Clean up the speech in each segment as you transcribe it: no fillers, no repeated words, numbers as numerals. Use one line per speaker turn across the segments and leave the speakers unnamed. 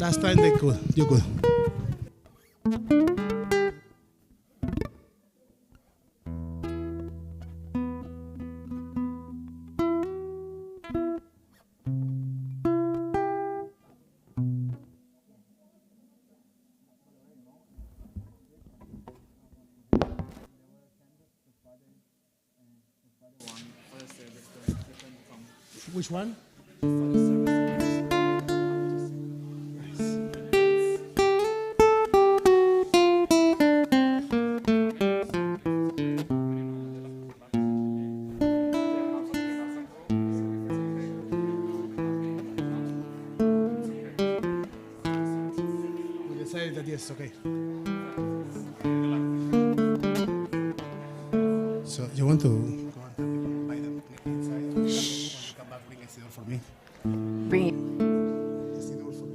last time they could. You could. Which one? We decided that yes, okay. So you want to go and buy them inside? Shh. Come back, bring a door for me.
Bring it.
Yes, the door for me.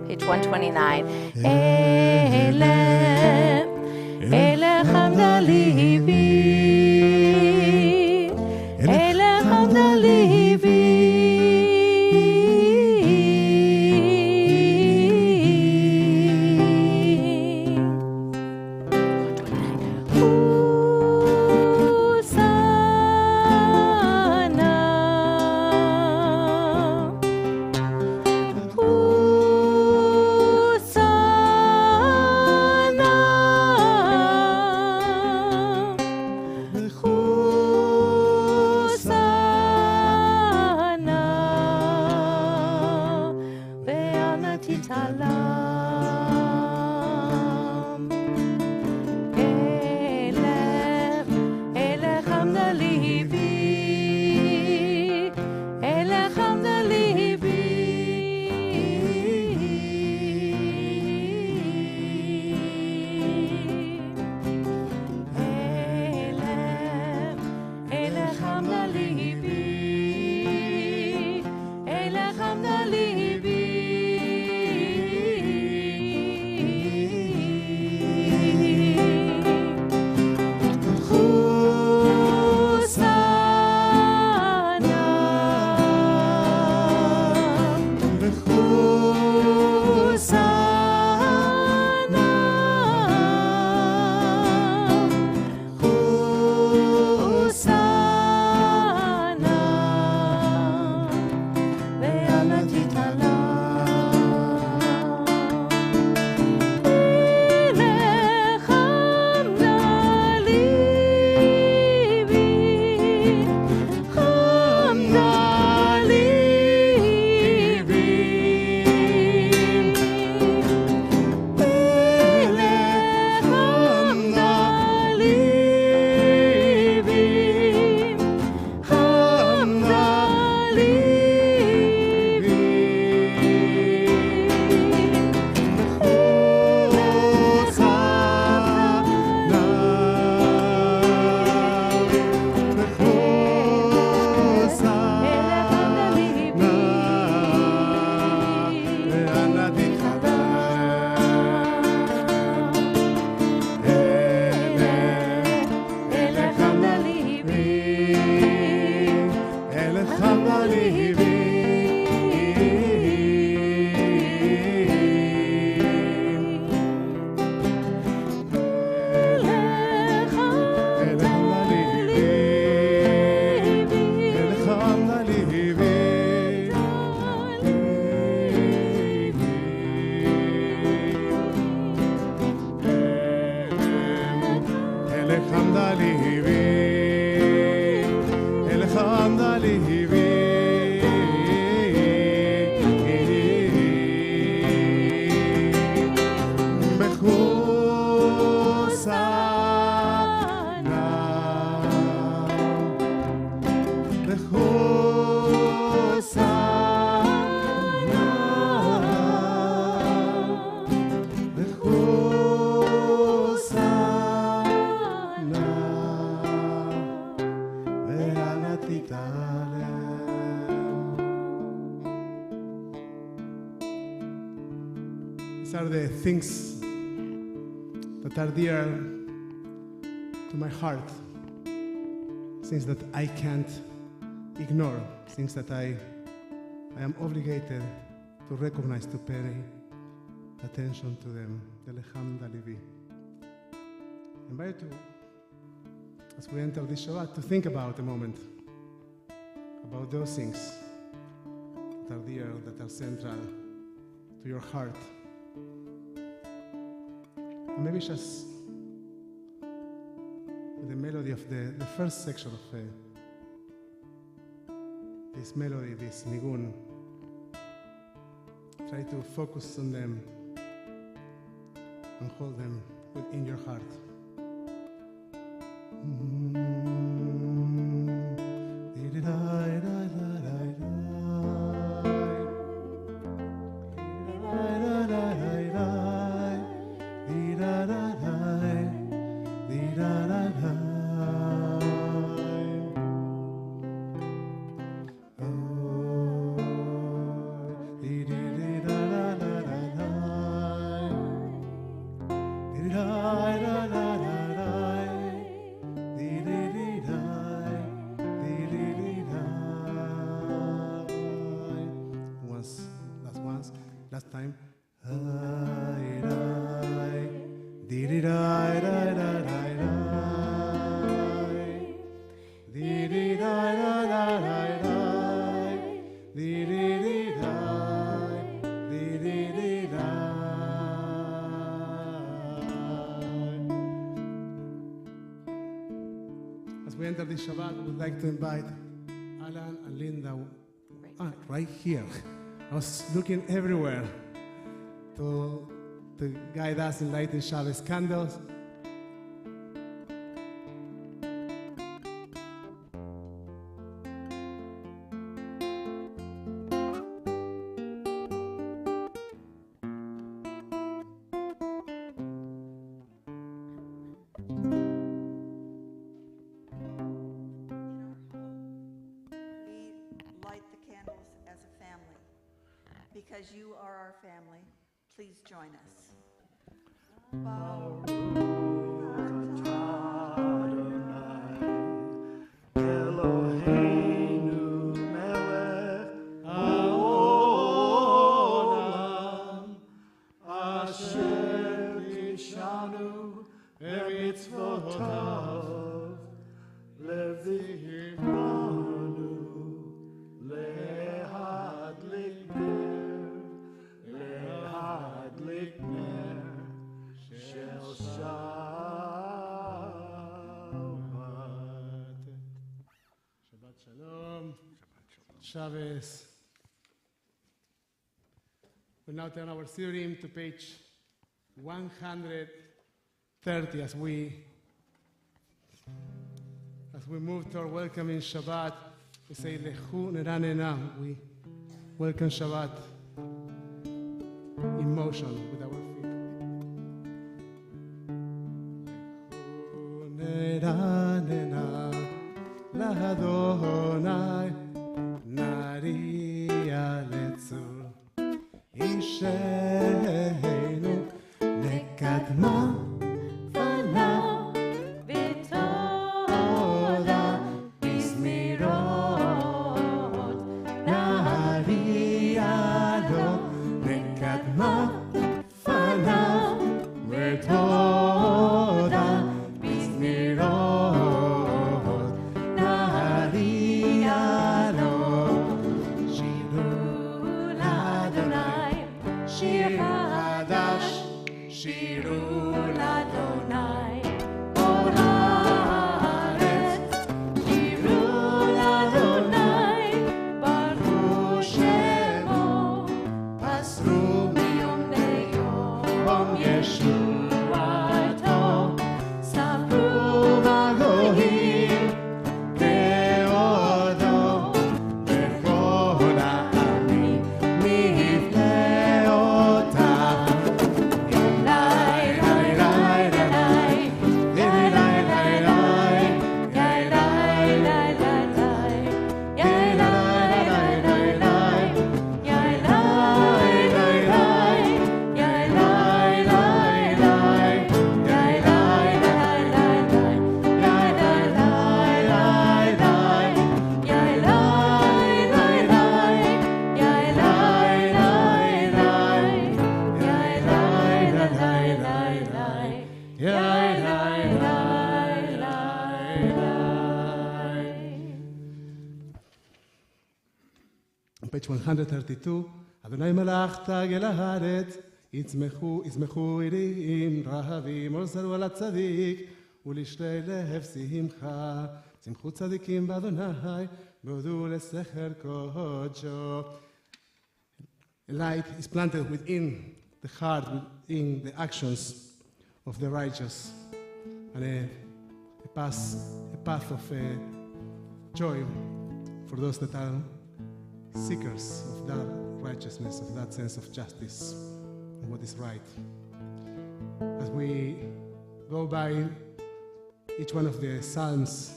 Page 129. Elech hamda libi, Elech hamda libi.
These are the things that are dear to my heart, things that I can't ignore, things that I am obligated to recognize, to pay attention to them. Elecham Dalivi. I invite you to, as we enter this Shabbat, to think about a moment about those things that are dear, that are central to your heart. And maybe just with the melody of the first section of this melody, this nigun, try to focus on them and hold them within your heart. Last time. As we enter this Shabbat, we would like to invite Alan and Linda right here. I was looking everywhere to guide us in lighting Shabbos candles.
Because you are our family, please join us. Shabbos. We'll now turn our Siddurim to page 130 as we move toward welcoming Shabbat. We say Lechu Neranena. We welcome Shabbat in motion with our feet. Lechu Neranena Lahadonai. Naria letzur Isheinu Nekadma
Fanav V'toda Bizmirot Naria lo Nekadma Fanav V'toda Bizmirot Naria Shir Hadash, Shiru Ladonai, Or Haaretz, Shiru Ladonai, Baruch Shemo, Pasru miyom leyom, Yeshuato, Sapru v'goyim, Teodo, Bechol ha'amim, Miflei.
132, Adonai malach tagel haaretz, יצמחו עירים רהבים, עוזרו על הצדיק, ולשתי לב שמחה. צמחו צדיקים באדוני, והודו לשכר קודשו. A light is planted within the heart, within the actions of the righteous, and a path of joy for those that are seekers of that righteousness, of that sense of justice, and what is right. As we go by each one of the psalms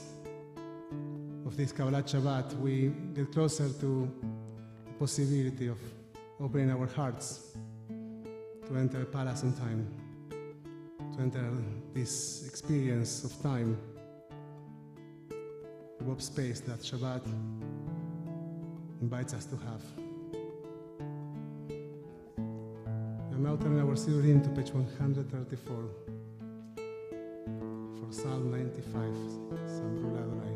of this Kabbalat Shabbat, we get closer to the possibility of opening our hearts to enter Palace on time, to enter this experience of time, of space that Shabbat invites us to have. I'm now turning our Sidurim to page 134 for Psalm 95, Sambrula Adonai.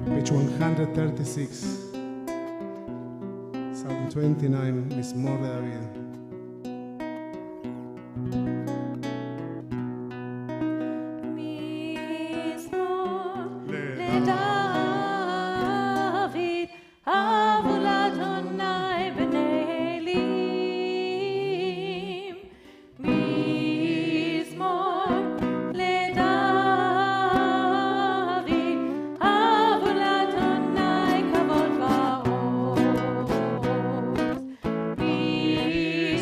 Page 136, Psalm 29, Mizmor David.
Be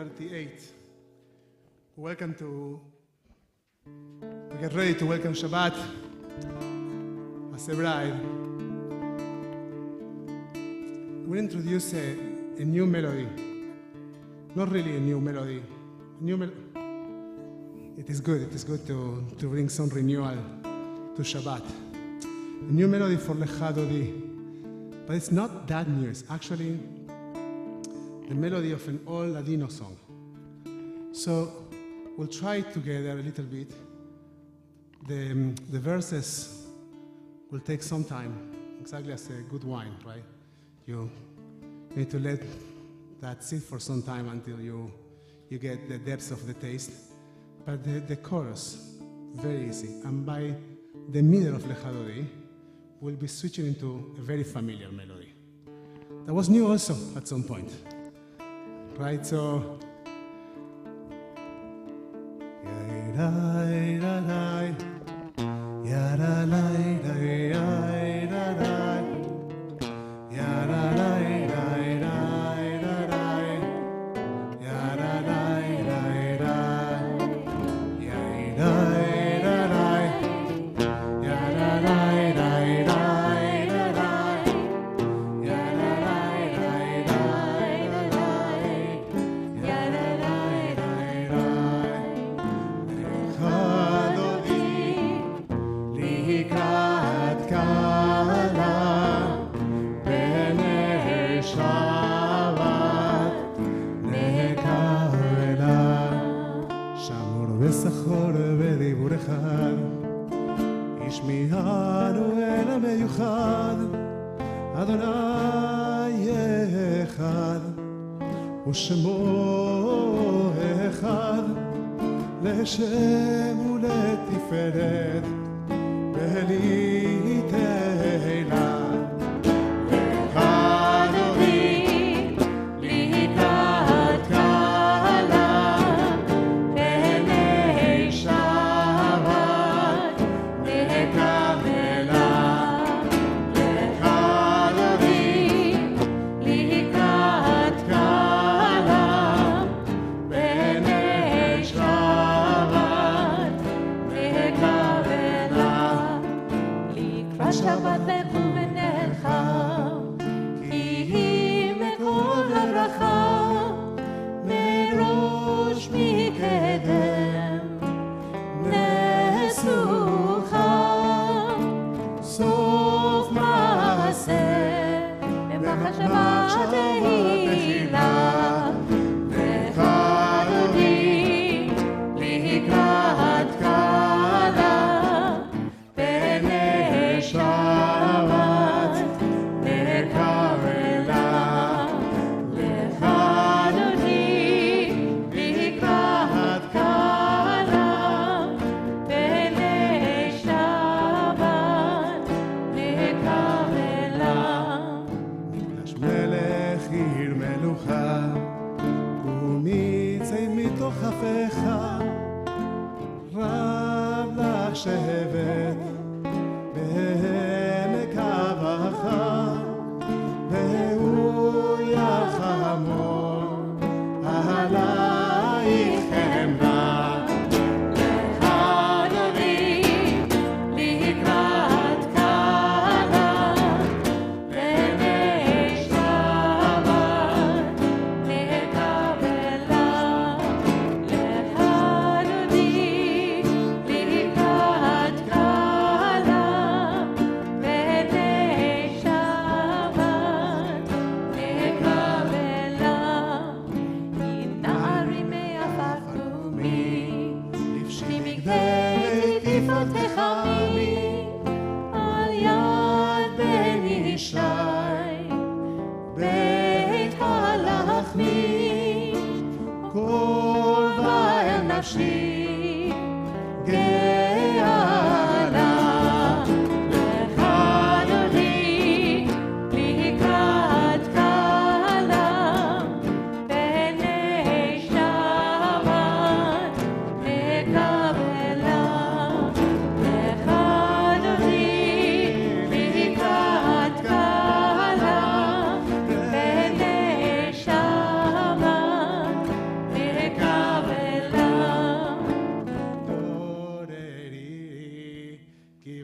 38. We get ready to welcome Shabbat as a bride. We'll introduce a new melody. Not really a new melody. It is good to bring some renewal to Shabbat. A new melody for Lecha Dodi. But it's not that new. It's actually the melody of an old Ladino song. So we'll try together a little bit. The verses will take some time, exactly as a good wine, right? You need to let that sit for some time until you get the depths of the taste. But the chorus, very easy. And by the middle of Lecha Dodi, we'll be switching into a very familiar melody. That was new also at some point, right? So, ושמו אחד לשם ולתפארת ולתהילה.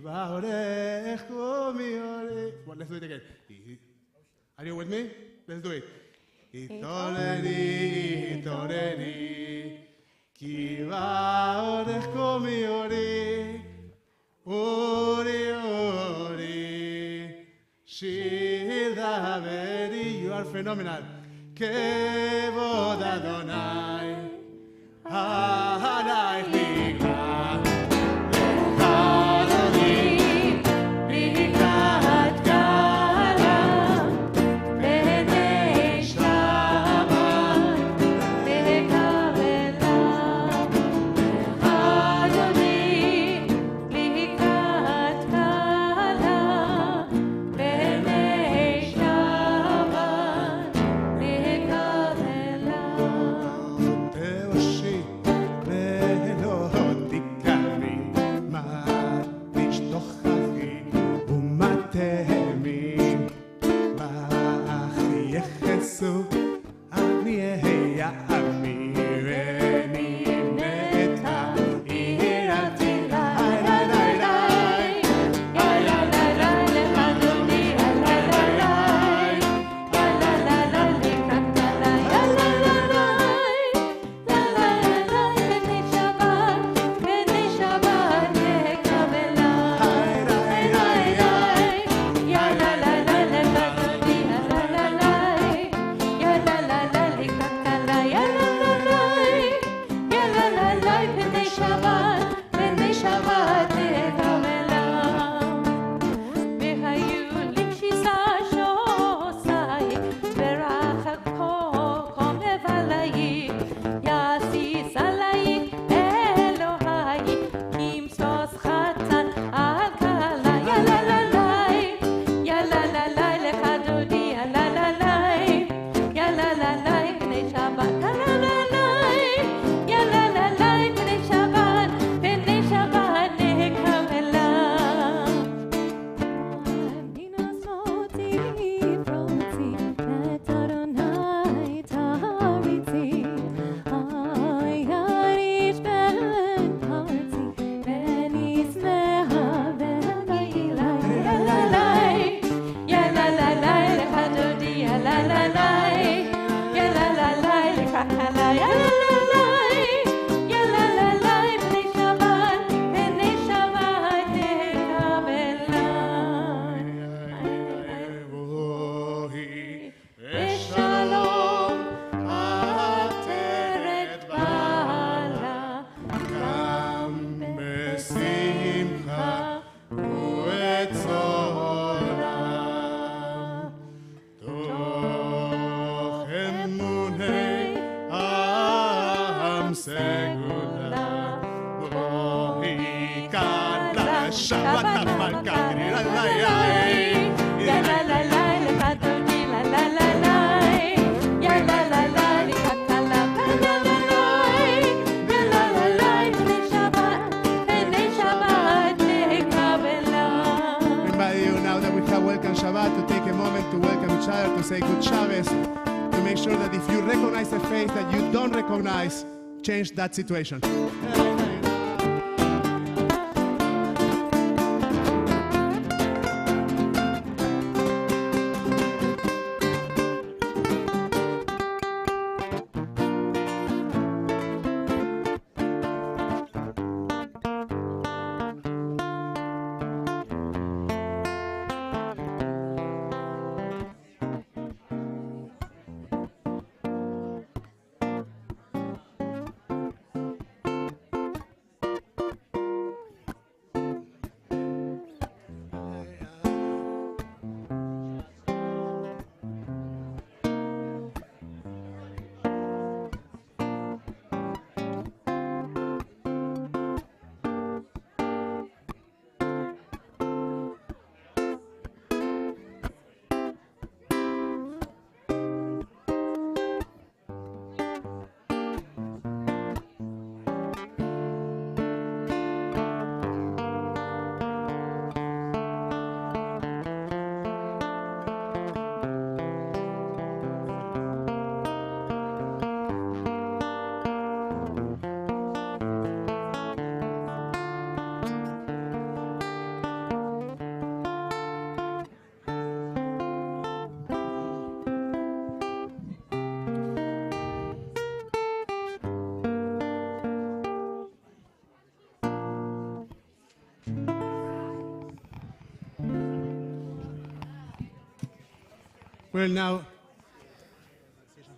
Well, let's do it again. Are you with me? Let's do it. Itoreri, itoreri, kiva orech komi ori, ori, ori, shir daveri. You are phenomenal. Kevod Adonai, Adonai Nigla. Change that situation. Well, now,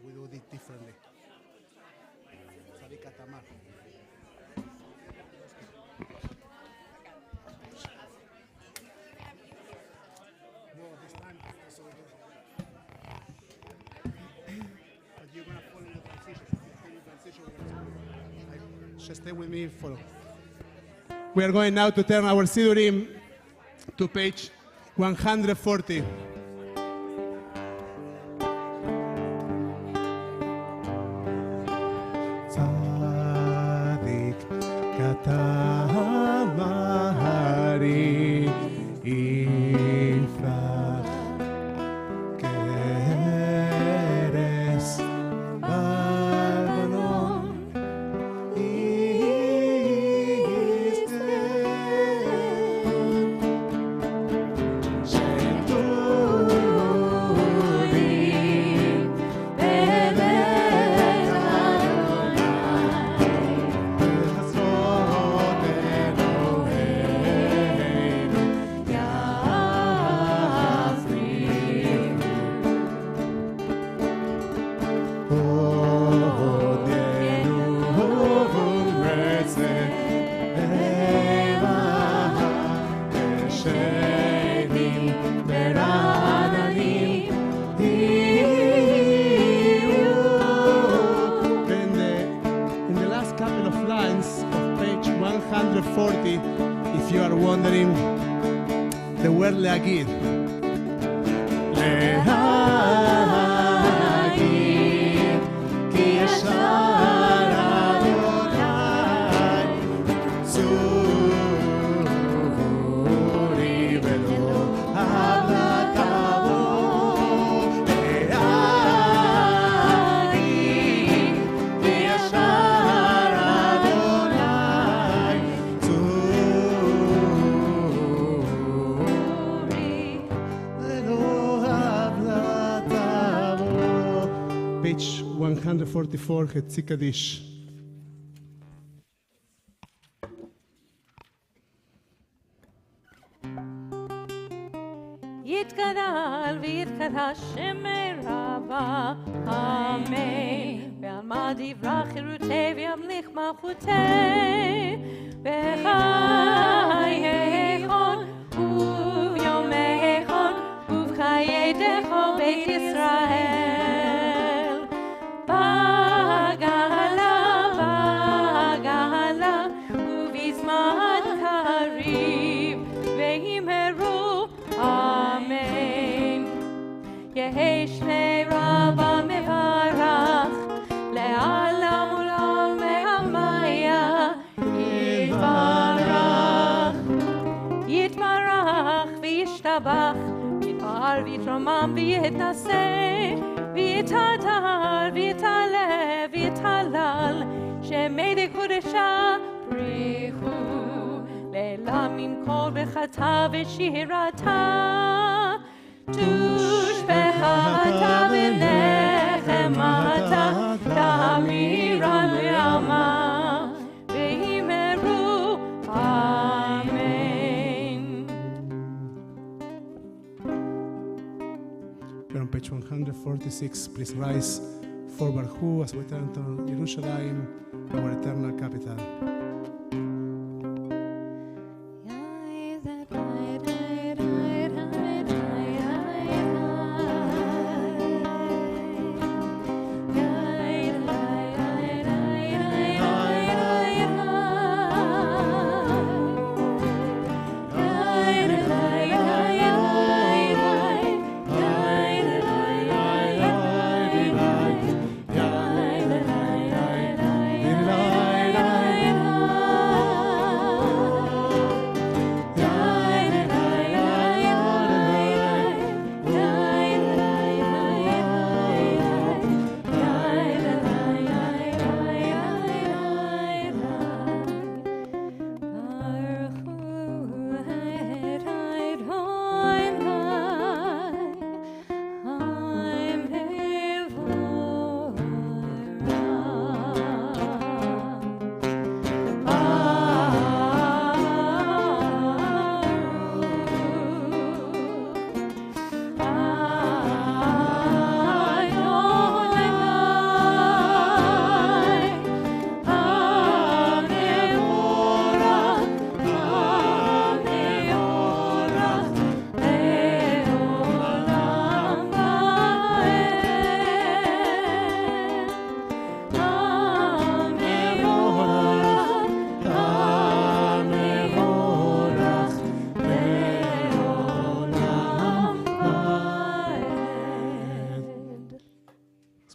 we do it differently. Just stay with me, follow. We are going now to turn our Sidurim to page 140. Tzadik kata mahari ifrach keres barbanon if you are wondering the word leagid. Leagid ki yashar Adonai tzuri velo havlatavo. Leagid ki yashar Adonai page 144, Hetzi Kaddish.
יתגדל ויתקדש שמי רבה, אמן. ועלמא דברה חירותי וימליך מלכותי, בחייכון וביומייכון ובחיי דכל בית ישראל. בגאלה ובזמן קריב וימהרו, אמן. יהי שמי רבה מברך לעולם ולעולם מהמיה. יתברך וישתבח, יתפאר ויתרומם ויתנשא, ויתהדר ויתעלה ויתהלל, שמי קודשה בריחו לעילם עם כל ברכתה ושירתה, תושבחתה ונחמתה, תאמירה לעלמה וימהרו, אמן.
We're on page 146. Please rise for Barhu as we turn to Jerusalem, our eternal capital.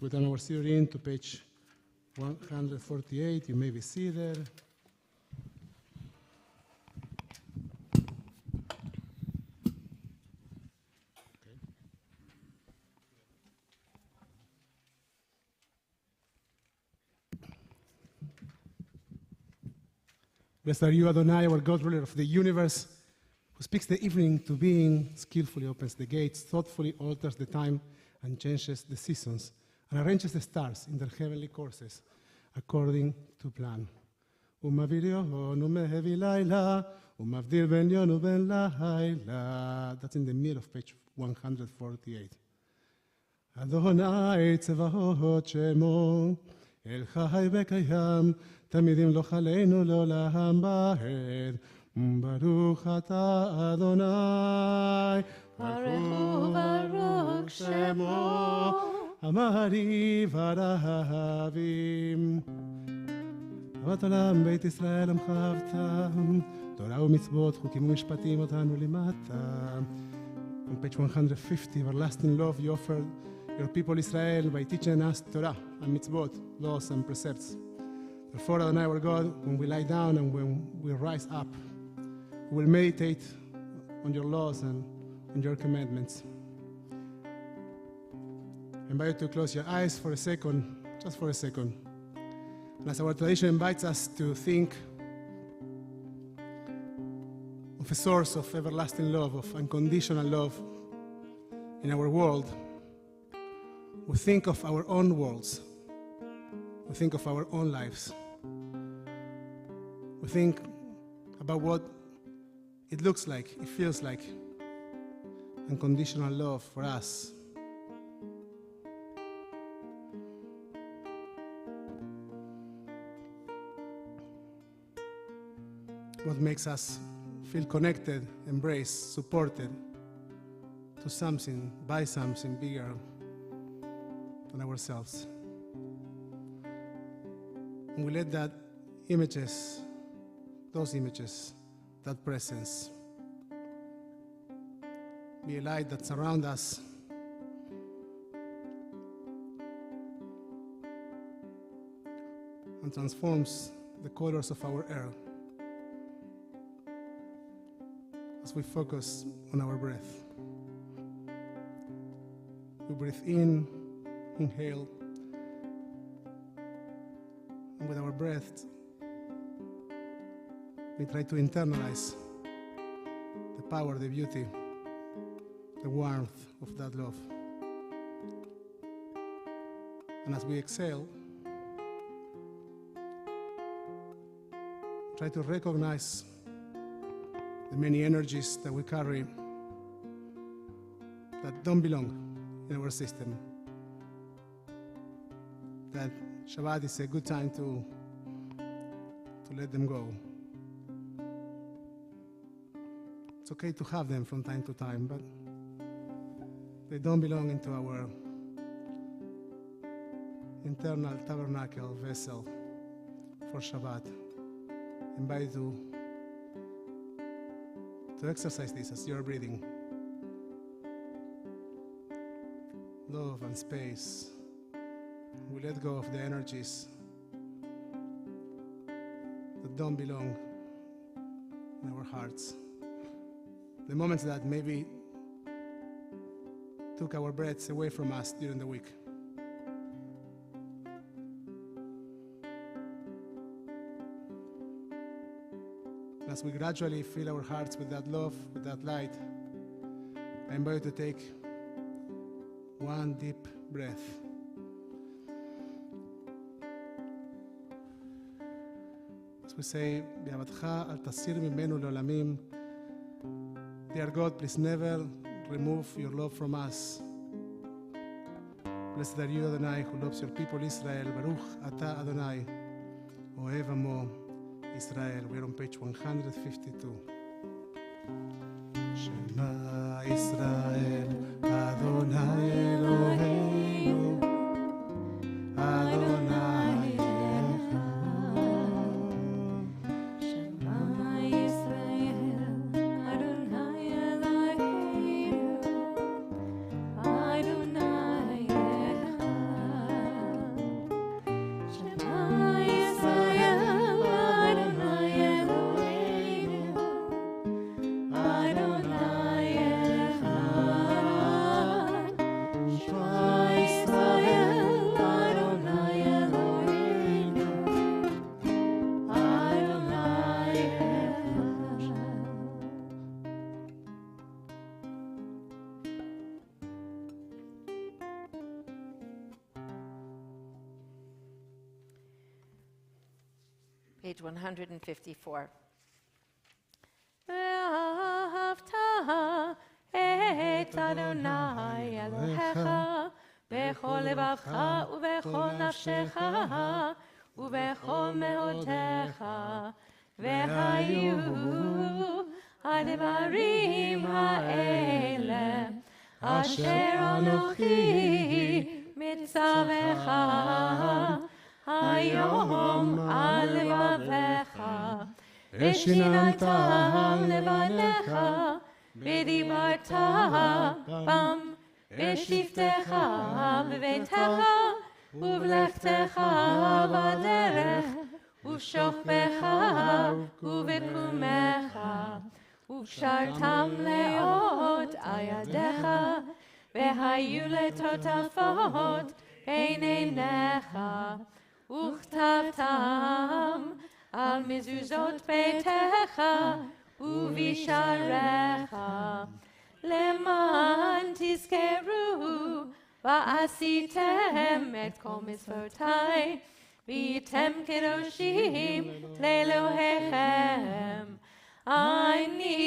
we turn our Siddurim to page 148. You may be seated. Blessed are you, Adonai, our God, ruler of the universe, who speaks the evening to being, skillfully opens the gates, thoughtfully alters the time, and changes the seasons, and arranges the stars in their heavenly courses according to plan. That's in the middle of page 148. Adonai tzevahot shemo, el chai v'kayam, תמיד ימלוך עלינו לעולם ועד. ברוך אתה אדוני,
ברוך שמו,
אמרי ורהבים. אהבת עולם בית ישראל עמך אהבתם, תורה ומצוות, חוקים ומשפטים אותנו למטה. On page 150, everlasting love you offered your people Israel by teaching us Torah and mitzvot, laws and precepts. Therefore, Adonai, our God, when we lie down and when we rise up, we will meditate on your laws and on your commandments. I invite you to close your eyes for a second, just for a second. And as our tradition invites us to think of a source of everlasting love, of unconditional love in our world, we think of our own worlds. We think of our own lives. We think about what it looks like, it feels like, unconditional love for us. What makes us feel connected, embraced, supported to something, by something bigger than ourselves. And we let those images, that presence, be a light that surrounds us and transforms the colors of our air as we focus on our breath. We breathe in, inhale, and with our breath, we try to internalize the power, the beauty, the warmth of that love. And as we exhale, try to recognize the many energies that we carry that don't belong in our system. That Shabbat is a good time to let them go. It's okay to have them from time to time, but they don't belong into our internal tabernacle vessel for Shabbat. I invite you to exercise this as you're breathing. Love and space. We let go of the energies that don't belong in our hearts. The moments that maybe took our breaths away from us during the week. As we gradually fill our hearts with that love, with that light, I invite you to take one deep breath. As we say, "Be'ahavadcha al tasir mimenu le'olamim." Dear God, please never remove your love from us. Blessed are you, Adonai, who loves your people Israel. Baruch Ata Adonai, Ohev Amo Israel. We're on page 152. Shema Israel, Adonai Eloheinu, Adonai Echad.
Shema Yisrael, Adonai Eloheinu, Adonai Echad. page 154. ואהבת את אדוני אלוהיך בכל לבבך ובכל נפשך ובכל מאודך, והיו הדברים האלה אשר אנוכי מצווך היום על לבביך, ושיננתם לבניך, ודיברת בם בשבתך בביתך ובלכתך בדרך ובשוכבך ובקומך, וקשרתם לאות על ידיך, והיו לטוטפות בין עיניך, וכתבתם על מזוזות ביתך ובשעריך, למען תזכרו ועשיתם את כל מצוותי, והייתם קדושים לאלוהיכם. אני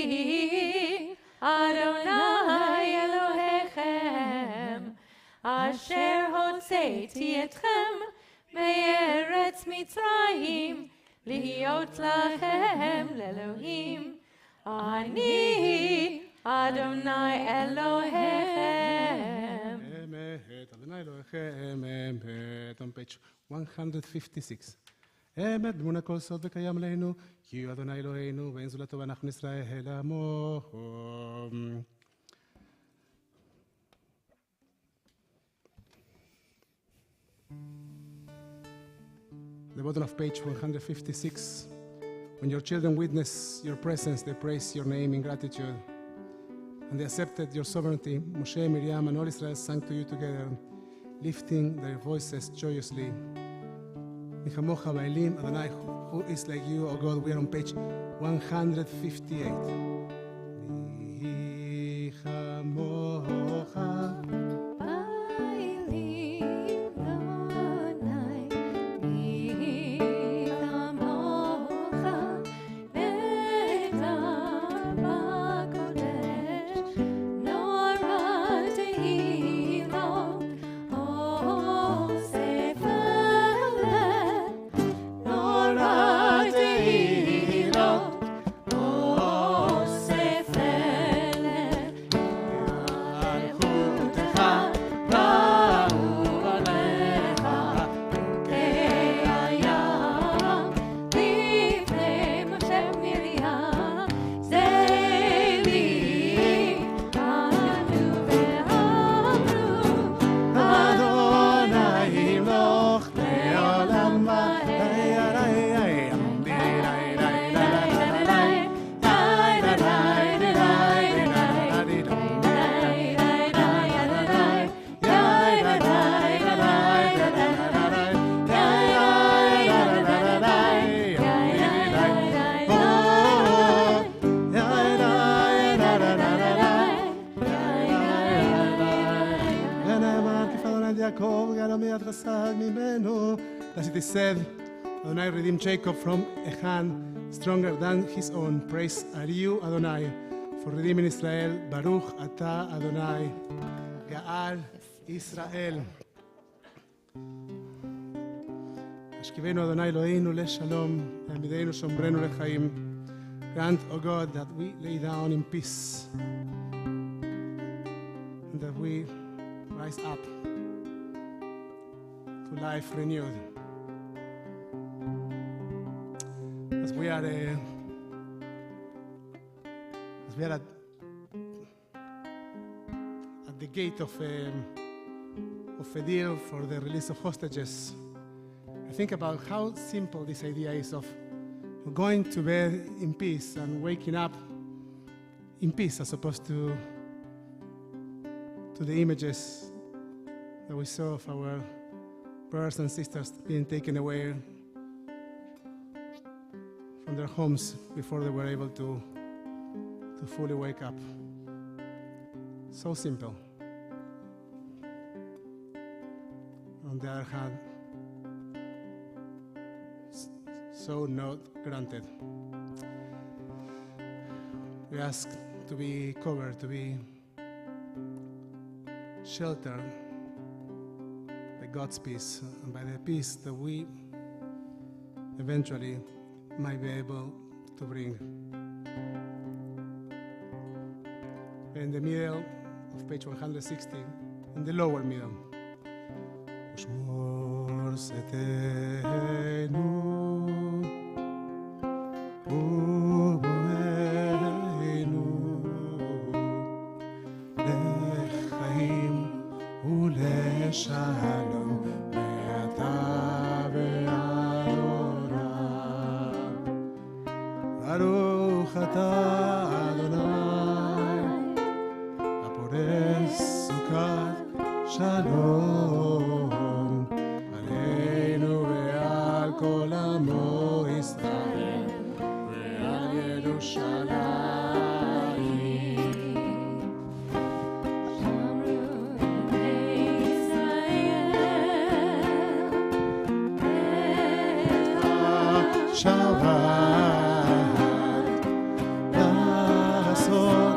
אדוני אלוהיכם, אשר הוצאתי אתכם מארץ מצרים, להיות לכם לאלוהים. אני אדוני אלוהיכם.
אמת, אדוני אלוהיכם, אמת. On page 156. אמת, דמונה כל סוד וקיים לנו, כי הוא אדוני אלוהינו, ואין זולתו ואנחנו ישראל עמו. The bottom of page 156. When your children witness your presence, they praise your name in gratitude. And they accepted your sovereignty. Moshe, Miriam, and all Israel sang to you together, lifting their voices joyously. Nichamocha Bailim, Adonai, who is like you, O God. We are on page 158. Nichamocha. As it is said, Adonai redeemed Jacob from a hand stronger than his own. Praise are you, Adonai, for redeeming Israel. Baruch Ata Adonai, Gaal Israel. Ashkivenu Adonai Eloheinu leshalom, Amidenu shomrenu lechaim. Grant, O God, that we lay down in peace, and that we rise up to life renewed. As we are at the gate of a deal for the release of hostages, I think about how simple this idea is of going to bed in peace and waking up in peace, as opposed to the images that we saw of our brothers and sisters being taken away from their homes before they were able to fully wake up. So simple. On the other hand,
so not granted. We ask to be covered, to be sheltered by God's peace and by the peace that we eventually might be able to bring. In the middle of page 160, in the lower middle. Ushmor setenu uboenu lechaim uleshalom be'ata ve'adonai Baruch atah Adonai הפורש סוכת שלום עלינו ועל כל עמו ישראל ועל ירושלים.
שמרו בני ישראל את
השבת לעשות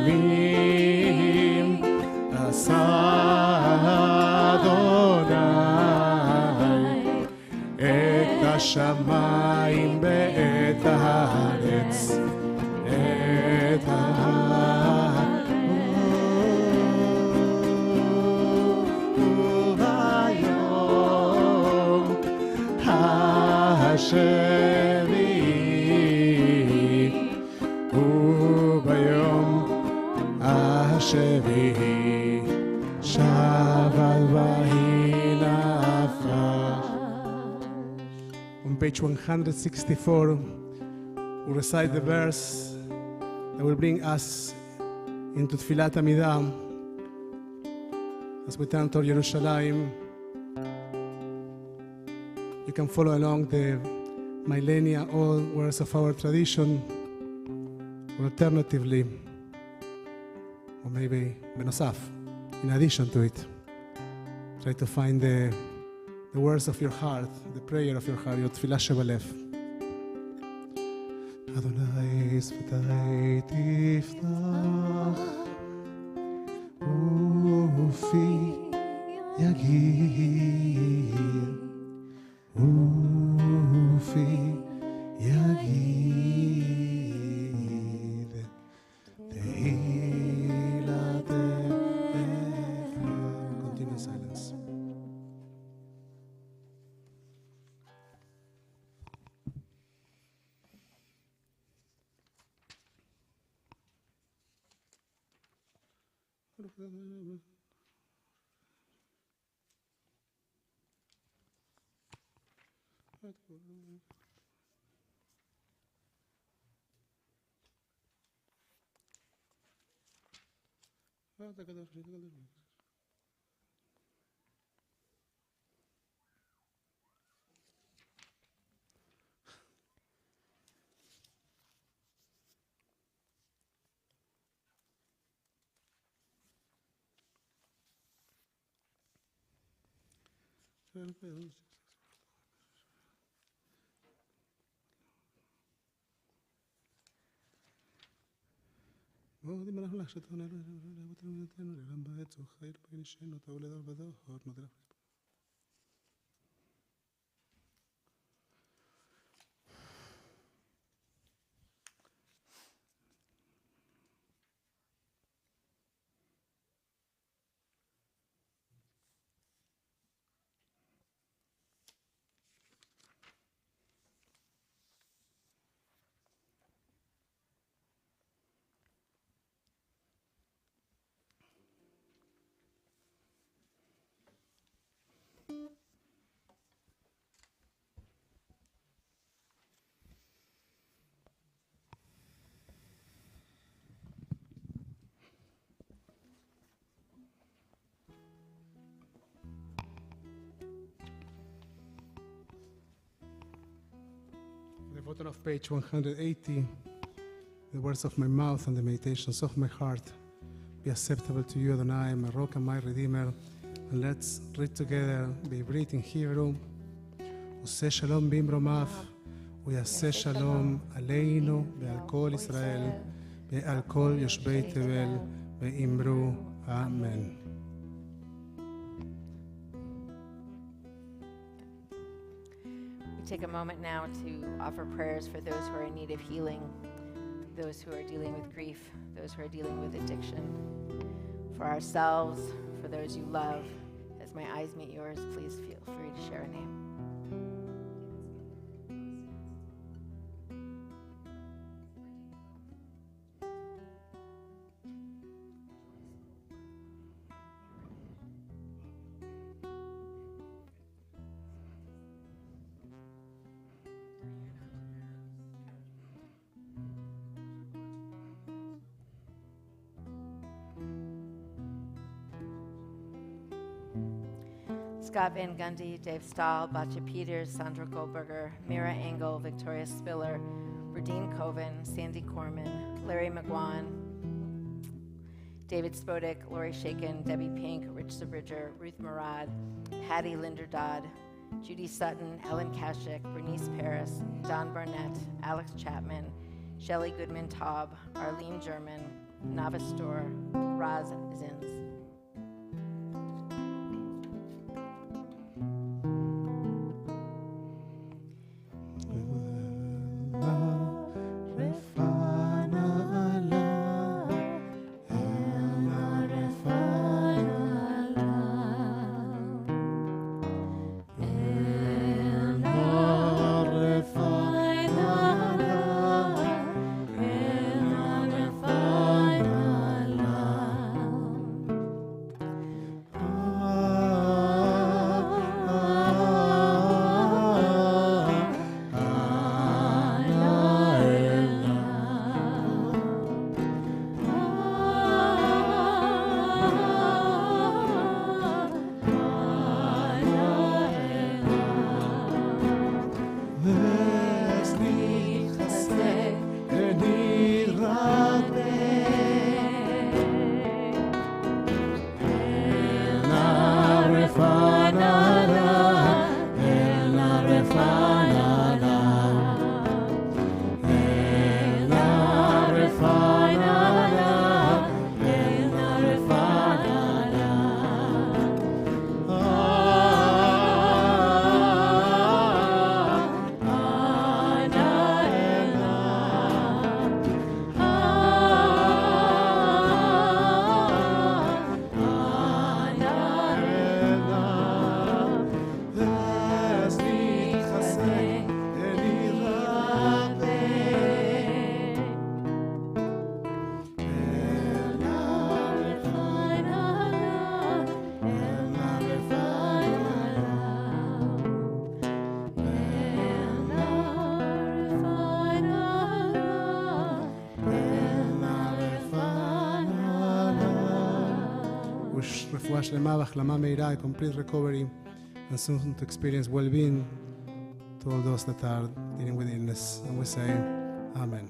ימים עשה אדוני את השמיים ואת הארץ את וביום השביעי וביום השביעי שבת ויהי נפש. On page 164, we recite the verse that will bring us into Tfilat Amidah as we turn toward Jerusalem. You can follow along the millennia-old words of our tradition, or alternatively, or maybe בנוסף, in addition to it, try to find the words of your heart, the prayer of your heart, your תפילה שבלב. אדוני שפתי תפתח ופי יגיד ופי יגיד תהילתך. Continue silence. ועודים אנחנו לך שתעונה לאבותינו ונתנו לעולם בעת זוכר בגנישנו תעולה דבר בדוח עוד מודה לך.
bottom of page 180, the words of my mouth and the meditations of my heart be acceptable to you, Adonai, my rock and my redeemer. And let's read together the Hebrew in Hebrew. Use shalom bimromav, uyase shalom aleinu ve'al kol Israel ve'al kol yoshbei tevel ve'imru amen.
We take a moment now to offer prayers for those who are in need of healing, those who are dealing with grief, those who are dealing with addiction, for ourselves, for those you love. As my eyes meet yours, please feel free to share a name. Scott Van Gundy, Dave Stahl, Batya Peters, Sandra Goldberger, Mira Engel, Victoria Spiller, Radine Coven, Sandy Corman, Larry McGuan, David Spodek, Lori Shaken, Debbie Pink, Rich Sabridger, Ruth Murad, Patty Linderdodd, Judy Sutton, Ellen Kashik, Bernice Paris, Don Barnett, Alex Chapman, Shelley Goodman-Taub, Arlene German, Nava Store, Raz Zins.
רפואה שלמה והחלמה מהירה, a complete recovery, and soon to experience well-being to all those that are dealing with illness. And we say, Amen.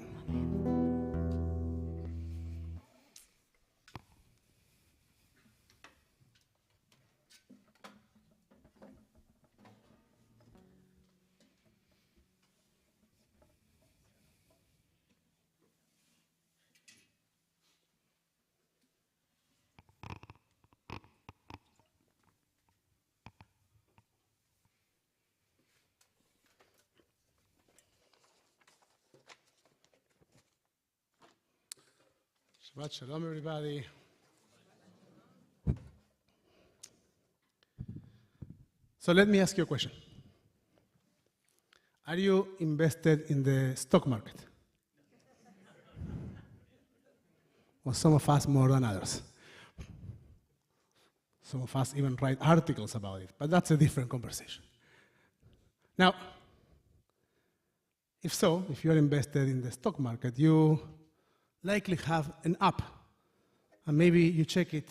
Shabbat Shalom, everybody. So let me ask you a question. Are you invested in the stock market? Well, some of us more than others. Some of us even write articles about it, but that's a different conversation. Now, if so, if you're invested in the stock market, you likely have an app, and maybe you check it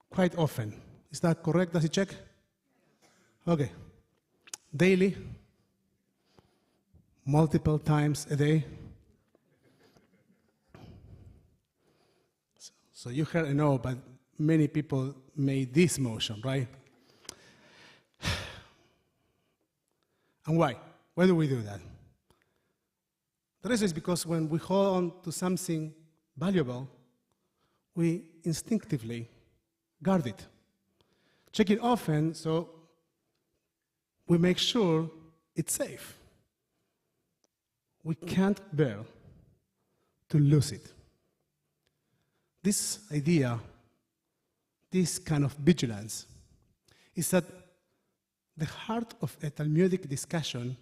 quite often. Is that correct? Does it check? Okay. Daily,
multiple times a day? So you heard a no, but many people made this motion, right? And why? Why do we do that? The reason is because when we hold on to something valuable, we instinctively guard it. Check it often so we make sure it's safe. We can't bear to lose it. This idea, this kind of vigilance, is at the heart of a Talmudic discussion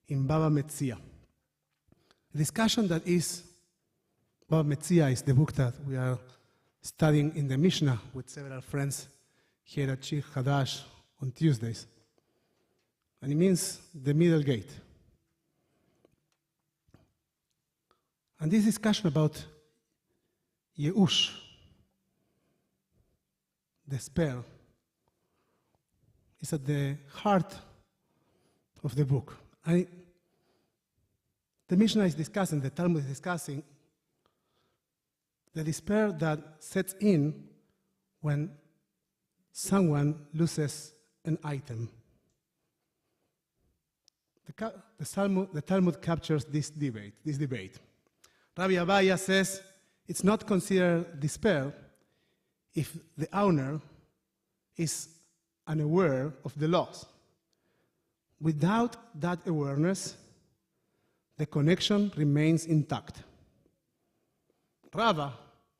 in Baba Metzia. A discussion that is, Baba Metzia is the book that we are studying in the Mishnah with several friends here at Shir Hadash on Tuesdays. And it means the middle gate. And this discussion about Yeush, despair, is at the heart of the book. And the Mishnah is discussing, the Talmud is discussing, the despair that sets in when someone loses an item. The Talmud captures this debate. Rabbi Abaya says it's not considered despair if the owner is unaware of the loss. Without that awareness, the connection remains intact. Rava,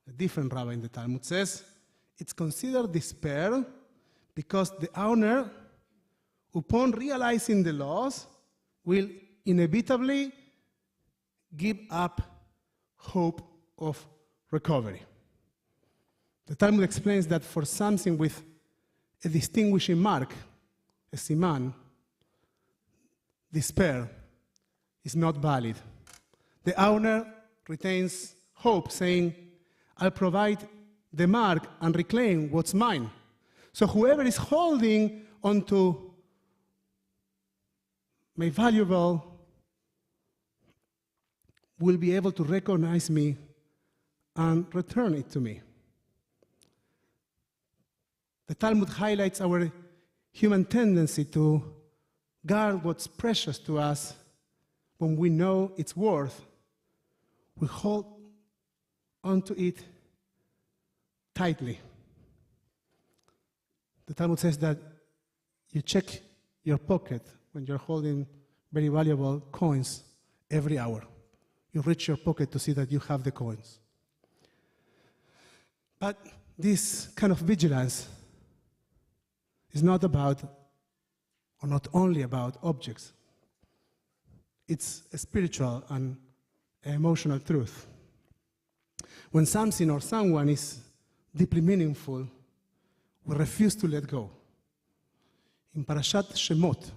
a different Rava in the Talmud, says it's considered despair because the owner, upon realizing the loss, will inevitably give up hope of recovery. The Talmud explains that for something with a distinguishing mark, a siman, despair is not valid. The owner retains hope, saying, I'll provide the mark and reclaim what's mine. So whoever is holding onto my valuable will be able to recognize me and return it to me. The Talmud highlights our human tendency to guard what's precious to us when we know its worth. We hold onto it tightly. The Talmud says that you check your pocket when you're holding very valuable coins every hour. You reach your pocket to see that you have the coins. But this kind of vigilance is not about, or not only about, objects. It's a spiritual and emotional truth. When something or someone is deeply meaningful, we refuse to let go. In Parashat Shemot,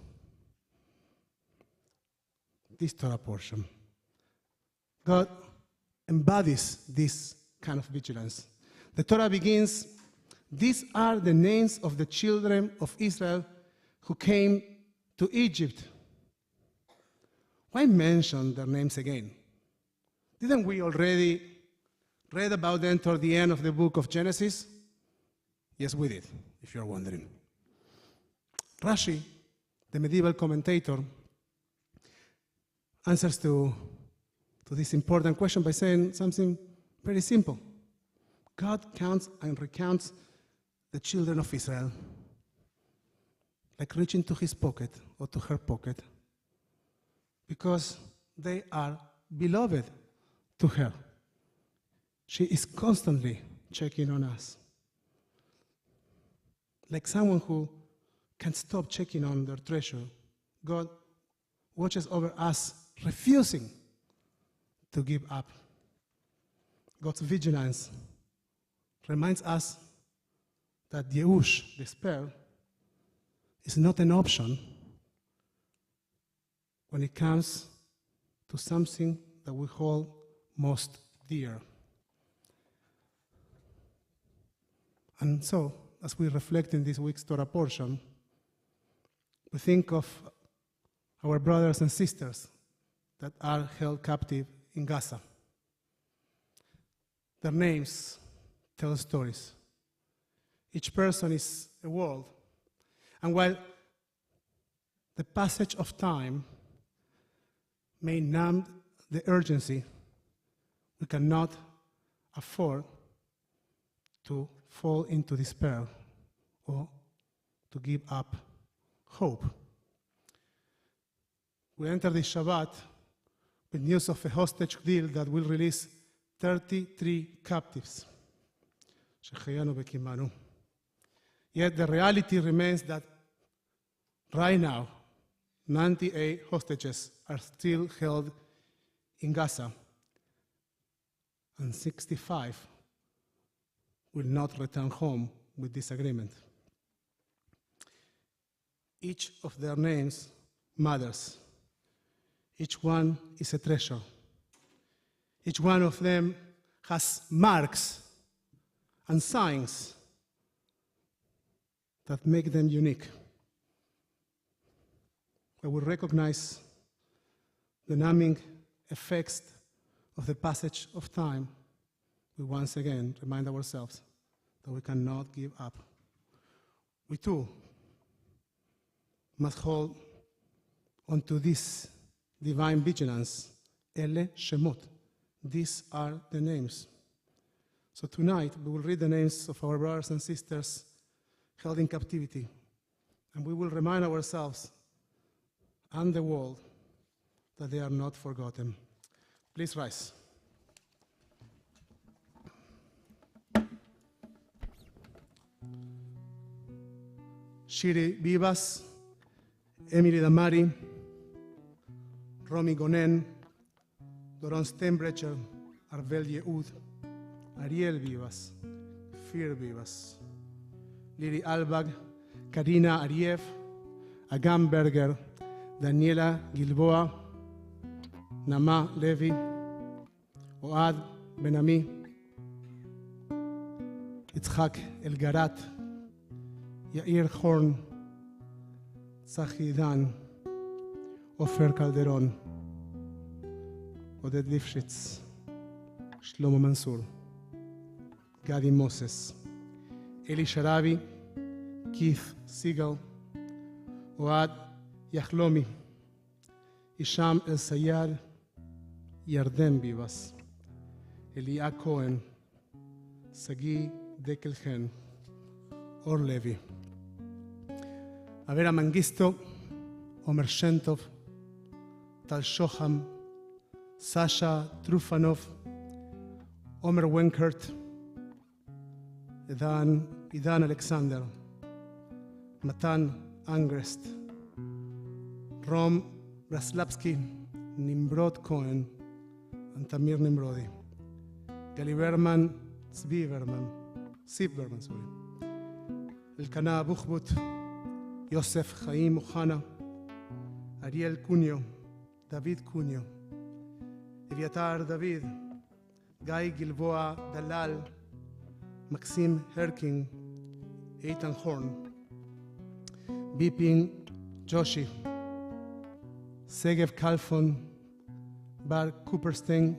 this Torah portion, God embodies this kind of vigilance. The Torah begins, these are the names of the children of Israel who came to Egypt. Why mention their names again? Didn't we already read about them toward the end of the book of Genesis? Yes, we did, if you're wondering. Rashi, the medieval commentator, answers to this important question by saying something very simple. God counts and recounts the children of Israel like reaching to his pocket or to her pocket because they are beloved to her. She is constantly checking on us. Like someone who can't stop checking on their treasure, God watches over us, refusing to give up. God's vigilance reminds us that Yeush, despair, is not an option when it comes to something that we hold most dear. And so, as we reflect in this week's Torah portion, we think of our brothers and sisters that are held captive in Gaza. Their names tell stories. Each person is a world. And while the passage of time may numb the urgency, we cannot afford to fall into despair or to give up hope. We enter this Shabbat with news of a hostage deal that will release 33 captives. Yet the reality remains that right now, 98 hostages are still held in Gaza, and 65 will not return home with this agreement. Each of their names matters. Each one is a treasure. Each one of them has marks and signs that make them unique. When we recognize the numbing effects of the passage of time, we once again remind ourselves that we cannot give up. We too must hold onto this divine vigilance. Ele Shemot. These are the names. So tonight we will read the names of our brothers and sisters held in captivity, and we will remind ourselves and the world that they are not forgotten. Please rise. Shiri Vivas, Emily Damari, Romy Gonen, Doron Steinbrecher, Arvel Yehud, Ariel Vivas, Fir Vivas, Liri Albag, Karina Ariev, Agam Berger, Daniela Gilboa, Nama Levi, Oad Benami, Itzhak Elgarat, Yair Horn, Tzachi Dan, Ofer Calderon, Oded Lifshitz, Shlomo Mansour, Gadi Moses, Eli Sharabi, Keith Siegel, Oad Yahlomi, Isham El Sayad, Yarden Vivas, Elia Cohen, Sagi Dekelgen, Or Levi, Avera Mangisto, Omer Shentov, Tal Shoham, Sasha Trufanov, Omer Wenkert, Idan Alexander, Matan Angrest, Rom Braslavsky, Nimrod Cohen, and Tamir Nimrodi, Gali Berman, Siv Berman, Elkana Buchbut, Yosef Chaim Ohana, Ariel Cunio, David Cunio, Eviatar David, Guy Gilboa Dalal, Maxim Herking, Eitan Horn, Bipin Joshi, Segev Kalfon, Bar Cooperstein,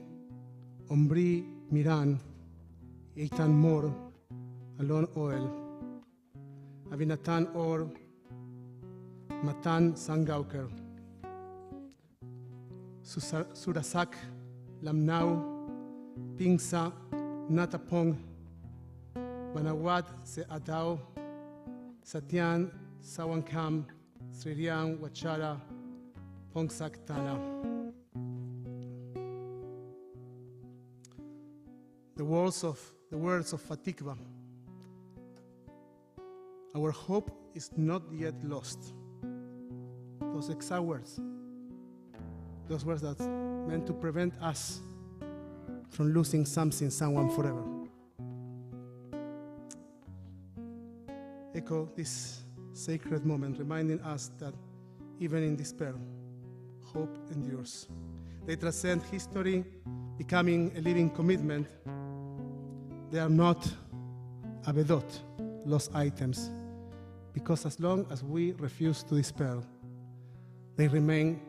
Omri Miran, Eitan Mor, Alon Oel, Avinatan Or, Matan Sangauker, Surasak Lamnau, Pingsa Natapong, Banawat Seadao, Satyan Sawankam, Sririang Wachara, Pongsak Tana. The words of Fatikva. Our hope is not yet lost. Those exact words, those words that meant to prevent us from losing something, someone forever. Echo this sacred moment, reminding us that even in despair, hope endures. They transcend history, becoming a living commitment. They are not avedot, lost items, because as long as we refuse to despair, they remain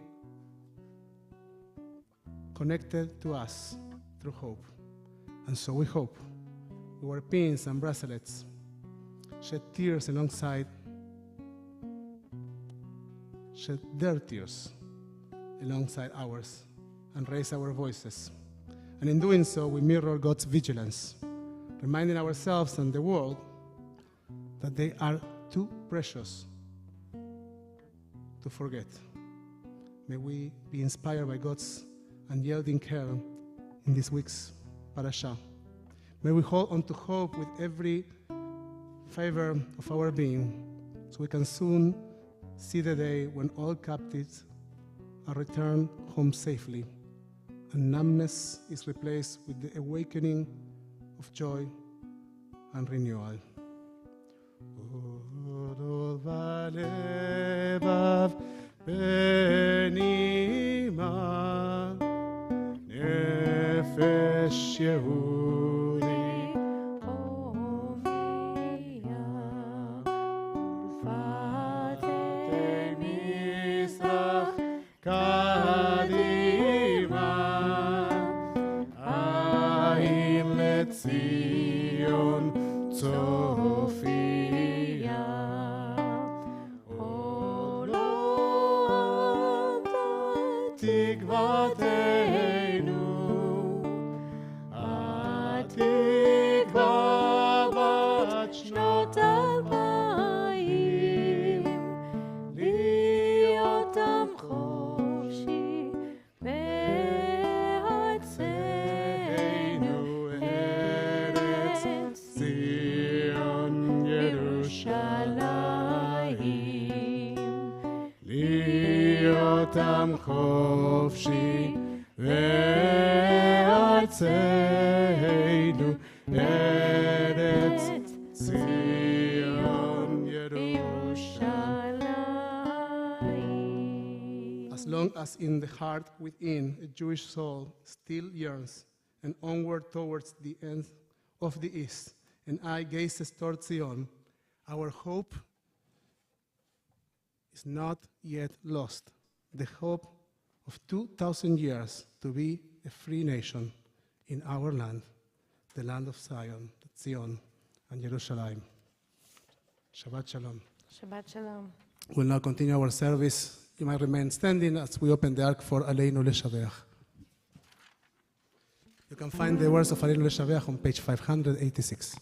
connected to us through hope. And so we hope. We wear pins and bracelets, shed tears alongside, shed their tears alongside ours, and raise our voices. And in doing so, we mirror God's vigilance, reminding ourselves and the world that they are too precious to forget. May we be inspired by God's unyielding care in this week's parasha. May we hold on to hope with every fiber of our being, so we can soon see the day when all captives are returned home safely, and numbness is replaced with the awakening of joy and renewal. נפש יהודי
הופיע ולפתי
מזרח קדימה עין לציון צופיה עולם תקוותנו התקווה בת שנות 2000 להיות עם חופשי בארצנו ארץ ציון ירושלים להיות עם חופשי בארצנו ארץ ציון ירושלים. As long as in the heart within a Jewish soul still yearns and onward towards the end of the east, and eye gazes toward Zion, our hope is not yet lost. The hope of 2,000 years to be a free nation in our land, the land of Zion, and Jerusalem. Shabbat Shalom.
Shabbat Shalom.
We'll now continue our service. You might remain standing as we open the ark for Aleinu Leshabeach. You can find the words of Aleinu Leshabeach on page 586.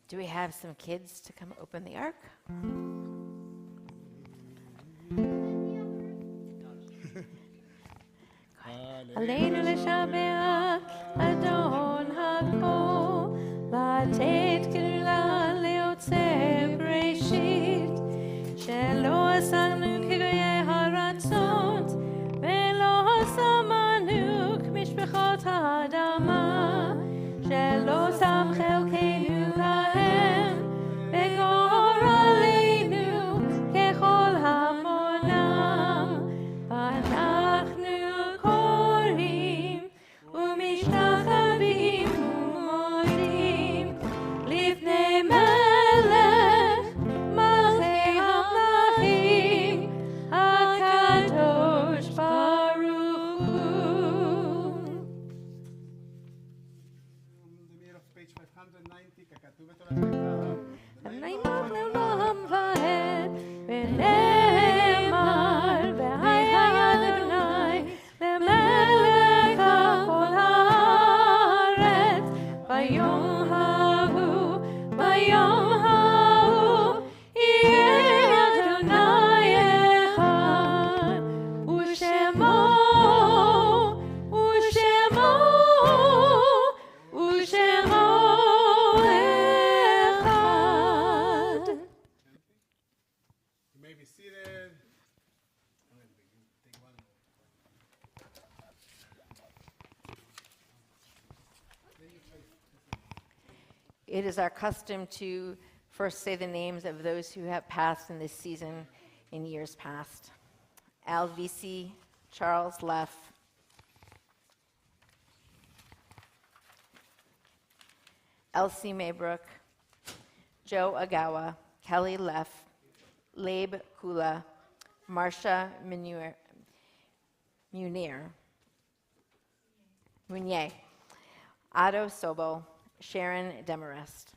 Do we have some kids to come open the ark? עלינו לשבח אדון הכל, לתת גדולה ליוצר בראשית, שלא עשינו כגויי הרצות, ולא שמנו כמשפחות האדמה, שלא שם חלקנו להם, בגורלנו ככל המונם, ואנחנו קוראים ומשתחווים ומודים לפני מלך מלכי המלכים הקדוש ברוך הוא. נאמר לעולם ועד ונאמר והיה אדוני למלך כל הארץ ביום ההוא יהיה אדוני אחד ושמו אחד.
You may be seated.
It is our custom to first say the names of those who have passed in this season in years past. Al Visi, Charles Leff, Elsie Maybrook, Joe Agawa, Kelly Leff, Labe Kula, Marcia Munir, Munier, Otto Sobo, Sharon Demarest.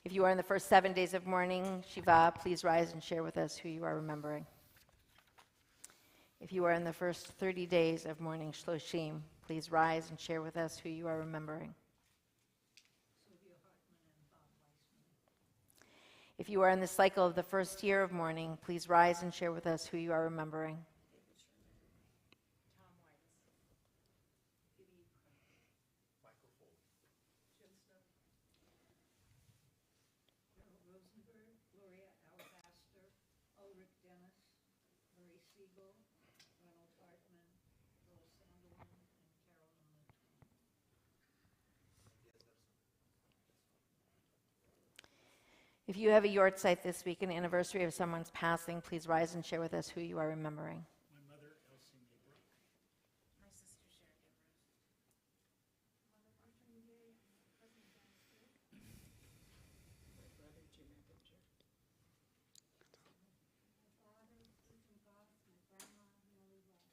If you are in the first 7 days of mourning, Shiva, please rise and share with us who you are remembering. If you are in the first 30 days of mourning, Shloshim, please rise and share with us who you are remembering. If you are in the cycle of the first year of mourning, please rise and share with us who you are remembering. If you have a yahrzeit this week, an anniversary of someone's passing, please rise and share with us who you are remembering.
My mother, Elsie Nabra.
My sister, Sharon Devereux. Mother, Martha Gay. Cousin, John My brother, Jim Ebinger. My father, Susan Goss. My grandma, Millie West.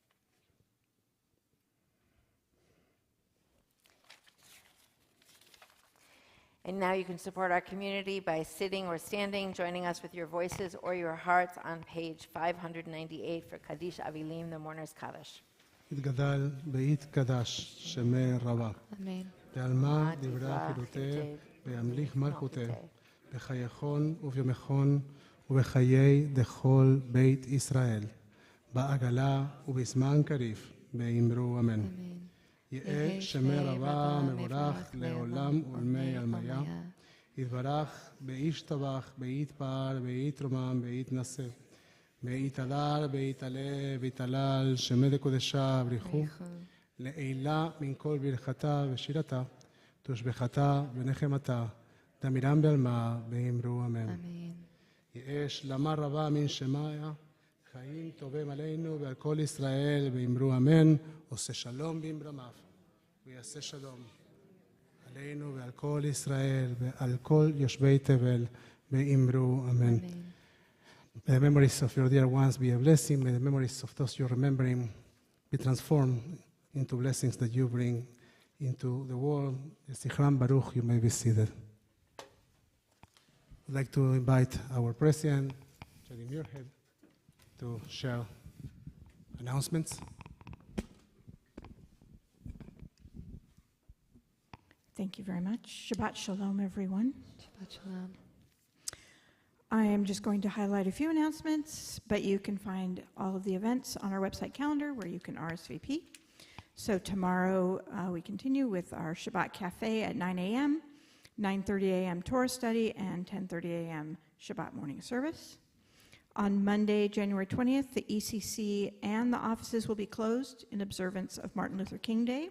And now you can support our community by sitting or standing, joining us with your voices or your hearts on page 598 for Kaddish Avilim, the Mourner's Kaddish.
יתגדל ויתקדש שמי רבה.
אמן.
בעלמא דברה חילותי וימליך מלכותי בחייכון וביומכון ובחיי דכל בית ישראל בעגלה ובזמן קריב באמרו אמן. יהא שמי רבה מבורך לעולם ולמי עלמיה יתברך וישתבח ויתפאר ויתרומם ויתנשא ויתהדר ויתעלה ויתהלל שמי דקודשה בריחו לעילה מן כל ברכתה ושירתה תושבחתה ונחמתה דמירם בעלמה באמרו אמן. יהא שלמה רבה מן שמיה חיים טובים עלינו ועל כל ישראל באמרו אמן. עושה שלום באמרמיו ויעשה שלום עלינו ועל כל ישראל ועל כל יושבי תבל באמרו אמן. May the memories of your dear ones be a blessing. May the memories of those you're remembering be transformed into blessings that you bring into the world. Zichram Baruch, you may be seated. I'd like to invite our president, Jerry Muirhead, to share announcements.
Thank you very much. Shabbat Shalom, everyone.
Shabbat Shalom.
I am just going to highlight a few announcements, but you can find all of the events on our website calendar where you can RSVP. So tomorrow we continue with our Shabbat Cafe at 9 a.m., 9:30 a.m. Torah study, and 10:30 a.m. Shabbat morning service. On Monday, January 20th, the ECC and the offices will be closed in observance of Martin Luther King Day.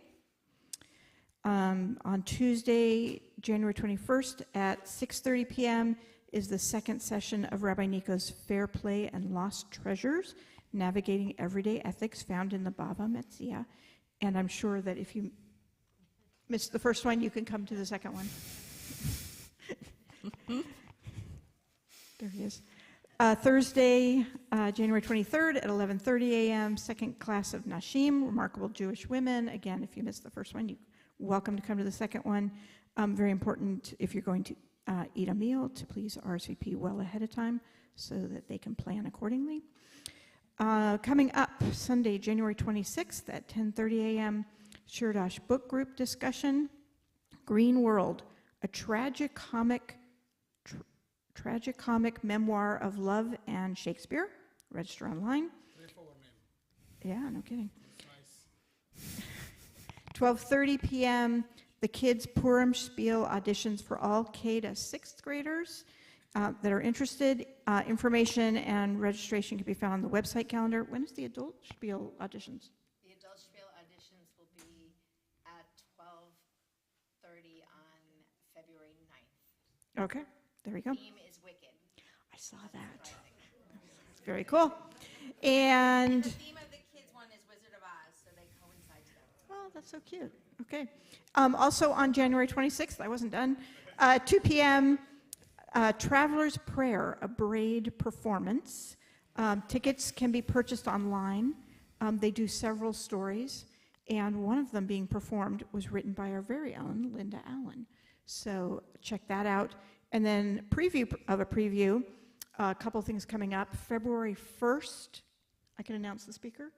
On Tuesday, January 21st at 6:30 p.m. is the second session of Rabbi Nico's Fair Play and Lost Treasures, Navigating Everyday Ethics, found in the Bava Metzia. And I'm sure that if you missed the first one, you can come to the second one. There he is. Thursday, January 23rd at 11:30 a.m., second class of Nashim, Remarkable Jewish Women. Again, if you missed the first one, you're welcome to come to the second one. Very important if you're going to eat a meal to please RSVP well ahead of time so that they can plan accordingly. Coming up Sunday, January 26th at 10:30 a.m., Shir Hadash book group discussion, Green World, a tragicomic memoir of love and Shakespeare. Register online. Yeah, no kidding. 12:30 p.m., the kids' Purim Spiel auditions for all K to 6th graders that are interested. Information and registration can be found on the website calendar. When is the adult Spiel auditions?
The adult Spiel auditions will be at 12:30 on February 9th.
Okay, there we go.
The theme is Wicked.
I saw that. It's very cool. And
The theme of the kids' one is Wizard of Oz, so they coincide together.
oh, that's so cute. Okay. Also on January 26th, I wasn't done, 2 p.m., Traveler's Prayer, a braid performance. Tickets can be purchased online They do several stories, and one of them being performed was written by our very own Linda Allen. So check that out. And then preview of a preview, a couple things coming up. February 1st, I can announce the speaker?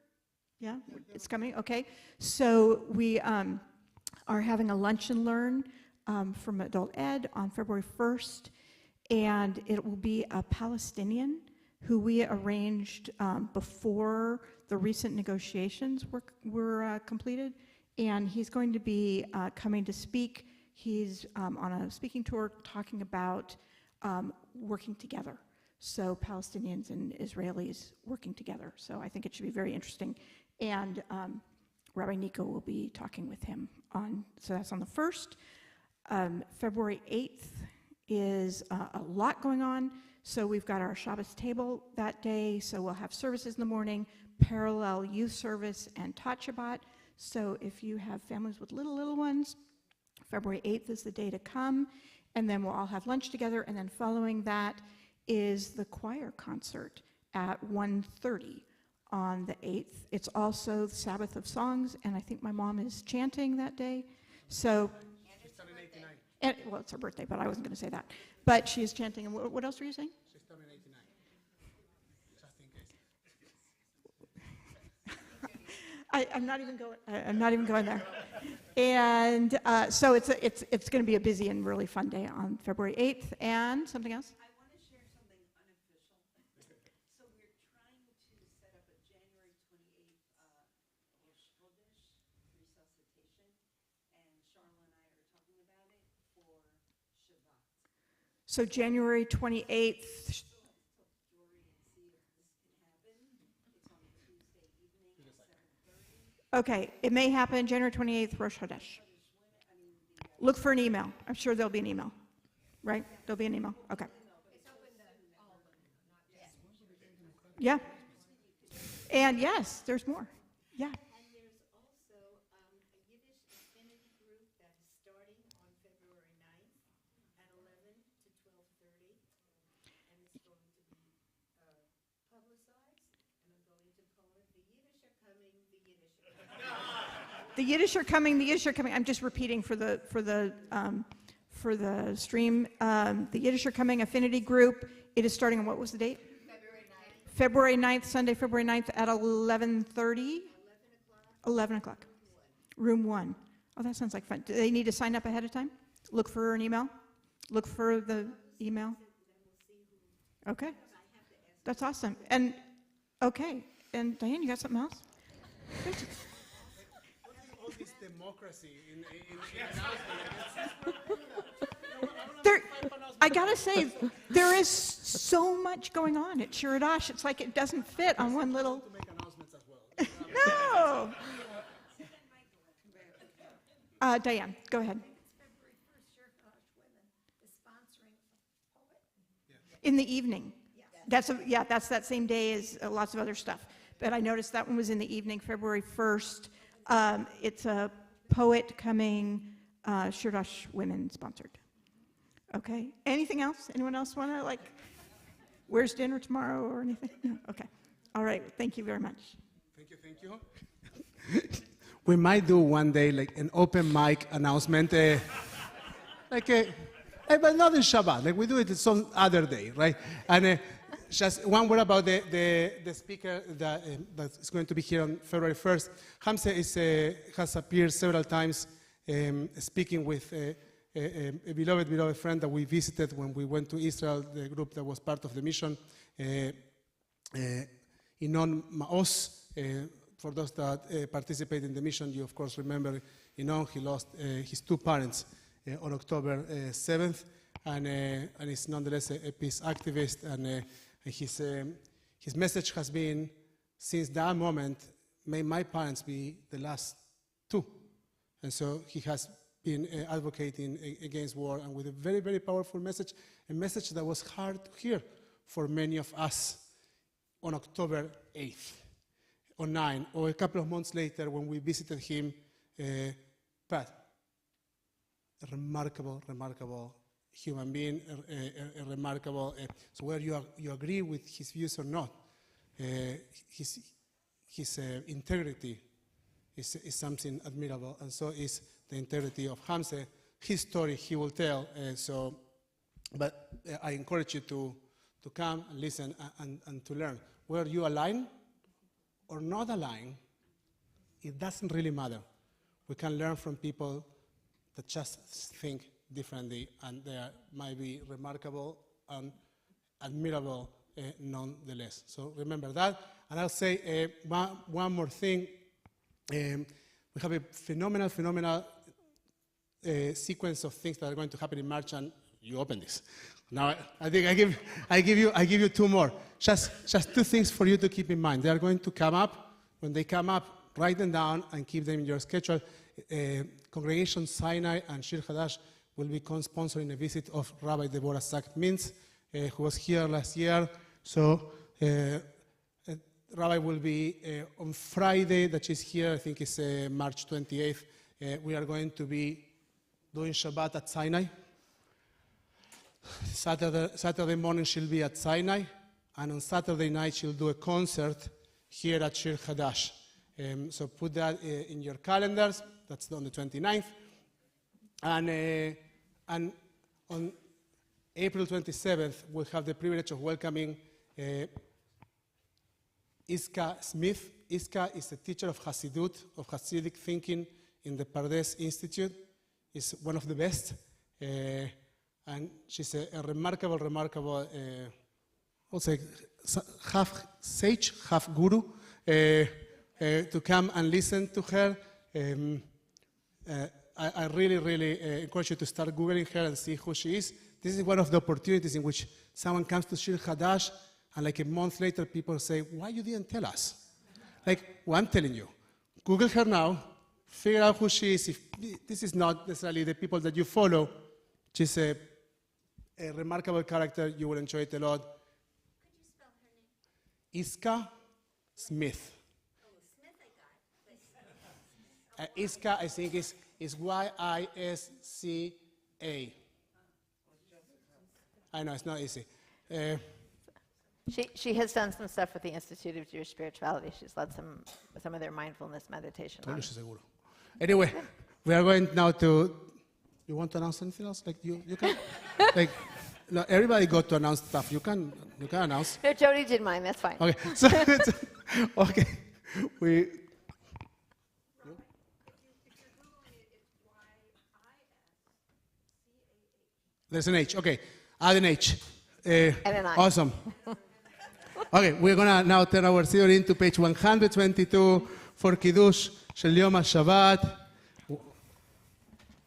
Yeah, it's coming, okay. So we are having a lunch and learn from Adult Ed on February 1st, and it will be a Palestinian who we arranged before the recent negotiations were completed, and he's going to be coming to speak. He's on a speaking tour talking about working together. So Palestinians and Israelis working together. So I think it should be very interesting. And Rabbi Nico will be talking with him so that's on the 1st. February 8th is a lot going on. So we've got our Shabbos table that day. So we'll have services in the morning, parallel youth service and Tot Shabbat. So if you have families with little ones, February 8th is the day to come. And then we'll all have lunch together. And then following that is the choir concert at 1:30 on the 8th. It's also the Sabbath of Songs, and I think my mom is chanting that day. So, well, it's her birthday, but I wasn't going to say that. But she is chanting. And what else were you saying?
She's turning 89. Just in case.
I'm not even going there. And so it's going to be a busy and really fun day on February 8th. And something else?
I want to share something unofficial. So we're trying to set up a January 28th Los Gatos resuscitation, and Charlotte and I are talking about it for Shabbat.
So January 28th.
Dory and see if this can happen. It's on a Tuesday evening at 7:30.
Okay, it may happen January 28th, Rosh Hadash. Look for an email. I'm sure there'll be an email, right? There'll be an email. Okay. Yeah. And yes, there's more. Yeah.
And there's also a Yiddish affinity group that is starting on February 9th at 11 to 12:30. And it's going to be publicized. And I'm going to call it The Yiddish Are Coming, The Yiddish Are Coming.
The Yiddish are coming. The Yiddish are coming. I'm just repeating for the stream. The Yiddish are coming affinity group. It is starting on what was the date? February 9th, Sunday, February 9th at 11:30. 11 o'clock. Room 1. Oh, that sounds like fun. Do they need to sign up ahead of time? Look for an email. Look for the email. Okay. That's awesome. And okay. And Diane, you got something else?
All this democracy in
I gotta say, there is so much going on at Shir Hadash. It's like it doesn't fit on one little.
to make announcements as well.
No. Diane, go ahead.
February 1st, Shir Hadash Women is sponsoring a poet.
In the evening. That's that same day as lots of other stuff. But I noticed that one was in the evening, February 1st. It's a poet coming, Shir Hadash Women sponsored. Okay. Anything else? Anyone else want to, where's dinner tomorrow or anything? No? Okay. All right. Thank you very much.
Thank you. We might do one day an open mic announcement, but not in Shabbat. We do it some other day, right? And just one word about the speaker that is going to be here on February 1st. Hamza has appeared several times speaking with a beloved friend that we visited when we went to Israel, the group that was part of the mission, Inon Maos. For those that participate in the mission, you of course remember Inon. He lost his two parents on October 7th, and is nonetheless a peace activist. And his message has been, since that moment, may my parents be the last two. And so he has been advocating against war, and with a very, very powerful message, a message that was hard to hear for many of us on October 8th, or 9th, or a couple of months later when we visited him. But a remarkable human being, a remarkable, so whether you agree with his views or not, his integrity is something admirable, and so is the integrity of Hamse. His story he will tell. But I encourage you to come and listen and to learn. Whether you align or not align, it doesn't really matter. We can learn from people that just think differently, and they might be remarkable and admirable nonetheless. So remember that. And I'll say one more thing. We have a phenomenal sequence of things that are going to happen in March, and you open this. Now I think I give you two more. Just two things for you to keep in mind. They are going to come up. When they come up, write them down and keep them in your schedule. Congregation Sinai and Shir Hadash will be sponsoring a visit of Rabbi Deborah Sack-Mintz, who was here last year. So Rabbi will be on Friday, that she's here, I think it's March 28th. We are going to be doing Shabbat at Sinai. Saturday morning she'll be at Sinai, and on Saturday night she'll do a concert here at Shir Hadash. So put that in your calendars. That's on the 29th. And on April 27th, we'll have the privilege of welcoming Iska Smith. Iska is a teacher of Hasidut, of Hasidic thinking in the Pardes Institute. Is one of the best. And she's a remarkable, I'll say half sage, half guru, to come and listen to her. I really encourage you to start Googling her and see who she is. This is one of the opportunities in which someone comes to Shir Hadash, and like a month later, people say, why you didn't tell us? Like, well, I'm telling you. Google her now, figure out who she is. If this is not necessarily the people that you follow, she's a remarkable character. You will enjoy it a lot.
Could you spell her name?
Iska Smith.
Oh, Smith I got. But
Iska, I think, is Y-I-S-C-A. I know, it's not easy.
She has done some stuff with the Institute of Jewish Spirituality. She's led some of their mindfulness meditation.
Anyway, we are going now to. You want to announce anything else? Like you can, like, no, everybody got to announce stuff. You can announce.
No, Jody did mine. That's fine.
Okay, so okay, we. There's an H. Okay, add an H.
And an I.
Awesome. Okay, we're gonna now turn our theory into page 122 for Kiddush של יום השבת.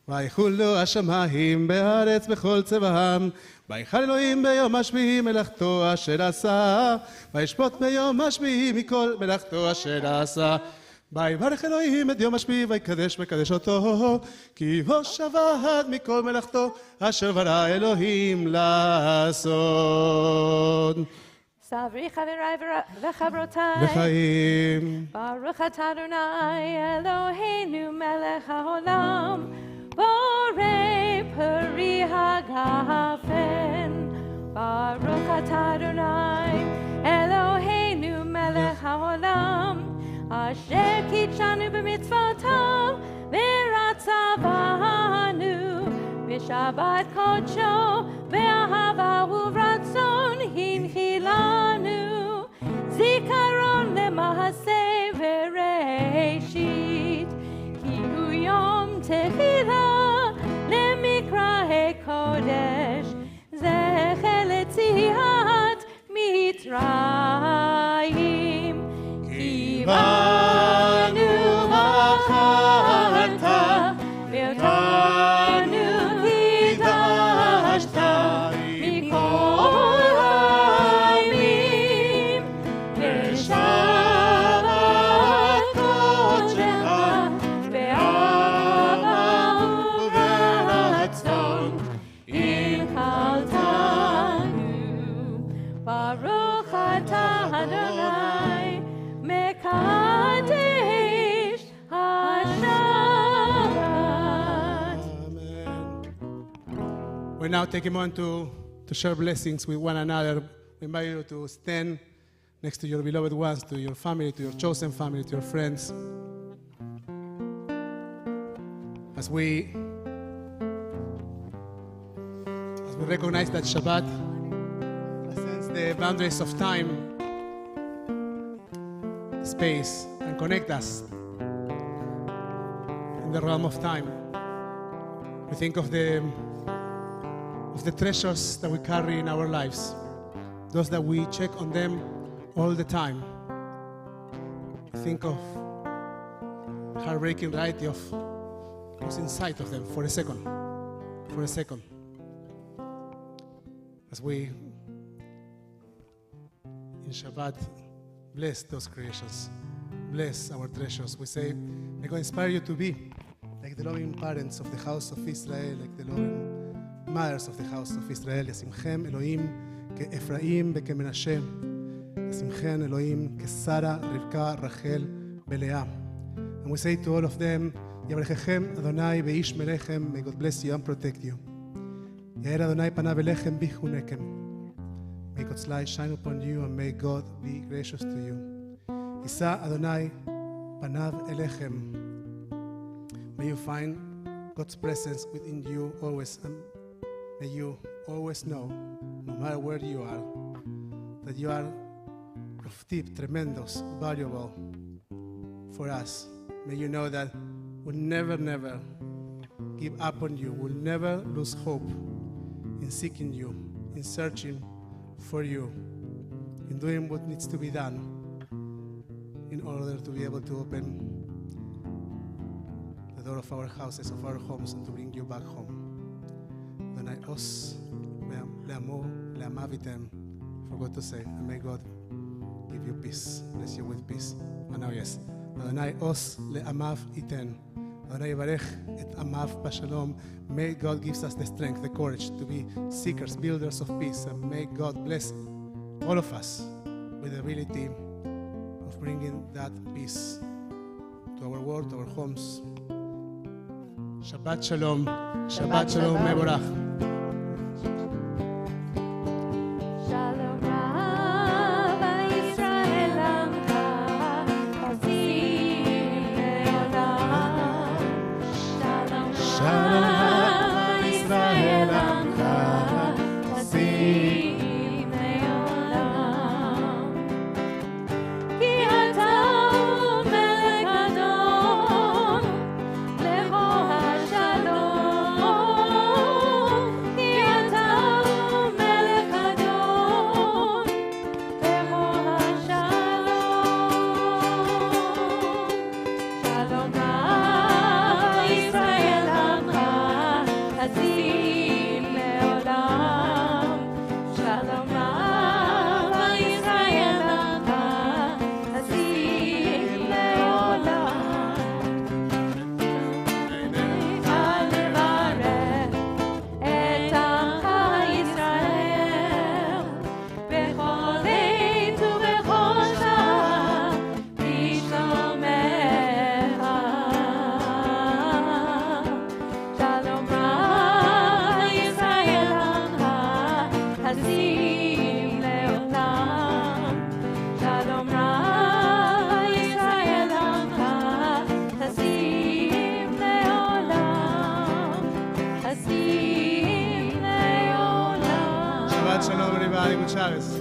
ויחולו השמיים בארץ בכל צבאם, ויחל אלוהים ביום השביעי מלאכתו אשר עשה, וישפוט ביום השביעי מכל מלאכתו אשר עשה. ויברך אלוהים את יום השביעי ויקדש אותו, כי בו שבת מכל מלאכתו אשר ברא אלוהים לעשות.
סברי חבריי וחברותיי,
לחיים.
ברוך אתה אדוני אלוהינו מלך העולם, בורא פרי הגפן. ברוך אתה אדוני אלוהינו מלך העולם, אשר קידשנו במצוותיו ורצה בנו בשבת קודשו באהבה ורצון הנחילנו, זיכרון למעשה וראשית, כי הוא יום תחילה למקראי קודש, זכר ליציאת מצרים. כי בנו בחרת ואותנו קידשת מכל הימים, בשבת קודשך באהבה וברצון הנחלתנו. ברוך אתה אדוני מקדש השבת.
We now take a moment to share blessings with one another. We invite you to stand next to your beloved ones, to your family, to your chosen family, to your friends. As we recognize that Shabbat transcends the boundaries of time, space, and connect us in the realm of time. We think of the treasures that we carry in our lives, those that we check on them all the time. We think of the heartbreaking reality of losing sight of them for a second. As we, in Shabbat, bless those creations, bless our treasures. We say, may God inspire you to be like the loving parents of the house of Israel, like the loving mothers of the house of Israel. ישמחם אלוהים כאפרים וכמנשה, ישמחם אלוהים כשרה, רבקה, רחל ולאה. And we say to all of them, יברככם אדוני ואיש מלכם, may God bless you and protect you. יאר אדוני פניו אליכם ויחונקם. May God's light shine upon you and may God be gracious to you. יישא אדוני פניו אליכם. May you find God's presence within you always, and may you always know, no matter where you are, that you are of deep, tremendous, valuable for us. May you know that we'll never give up on you. We'll never lose hope in seeking you, in searching for you, in doing what needs to be done in order to be able to open the door of our houses, of our homes, and to bring you back home. Adonai os le'amav item, forgot to say, and may God give you peace, bless you with peace. And now yes, Adonai os le'amav iten, Adonai yivarech et amav b'shalom. May God gives us the strength, the courage to be seekers, builders of peace, and may God bless all of us with the ability of bringing that peace to our world, to our homes. Shabbat Shalom, Shabbat Shalom, Mevorach.
Shalom Rabba Yisrael Amcha, Hasid Le'olam. Shalom Rabba Yisrael Amcha, Hasid Le'olam. Ki ata melech adon, levo hashalom. Ki ata melech adon, levo hashalom. Shalom Rabba Yisrael Amcha, Hasid Le'olam. Shalom Rabba Yisrael Amcha, Hasid Le'olam. Halevarech et Amcha Yisrael bechol עת ובכל שעה בשלומך. Shalom Rabba Yisrael Amcha, Hasid Le'olam. Shalom Rabba Yisrael Amcha, Hasid Le'olam. Hasid Le'olam.
Shabbat Shalom, everybody. Good Shabbos.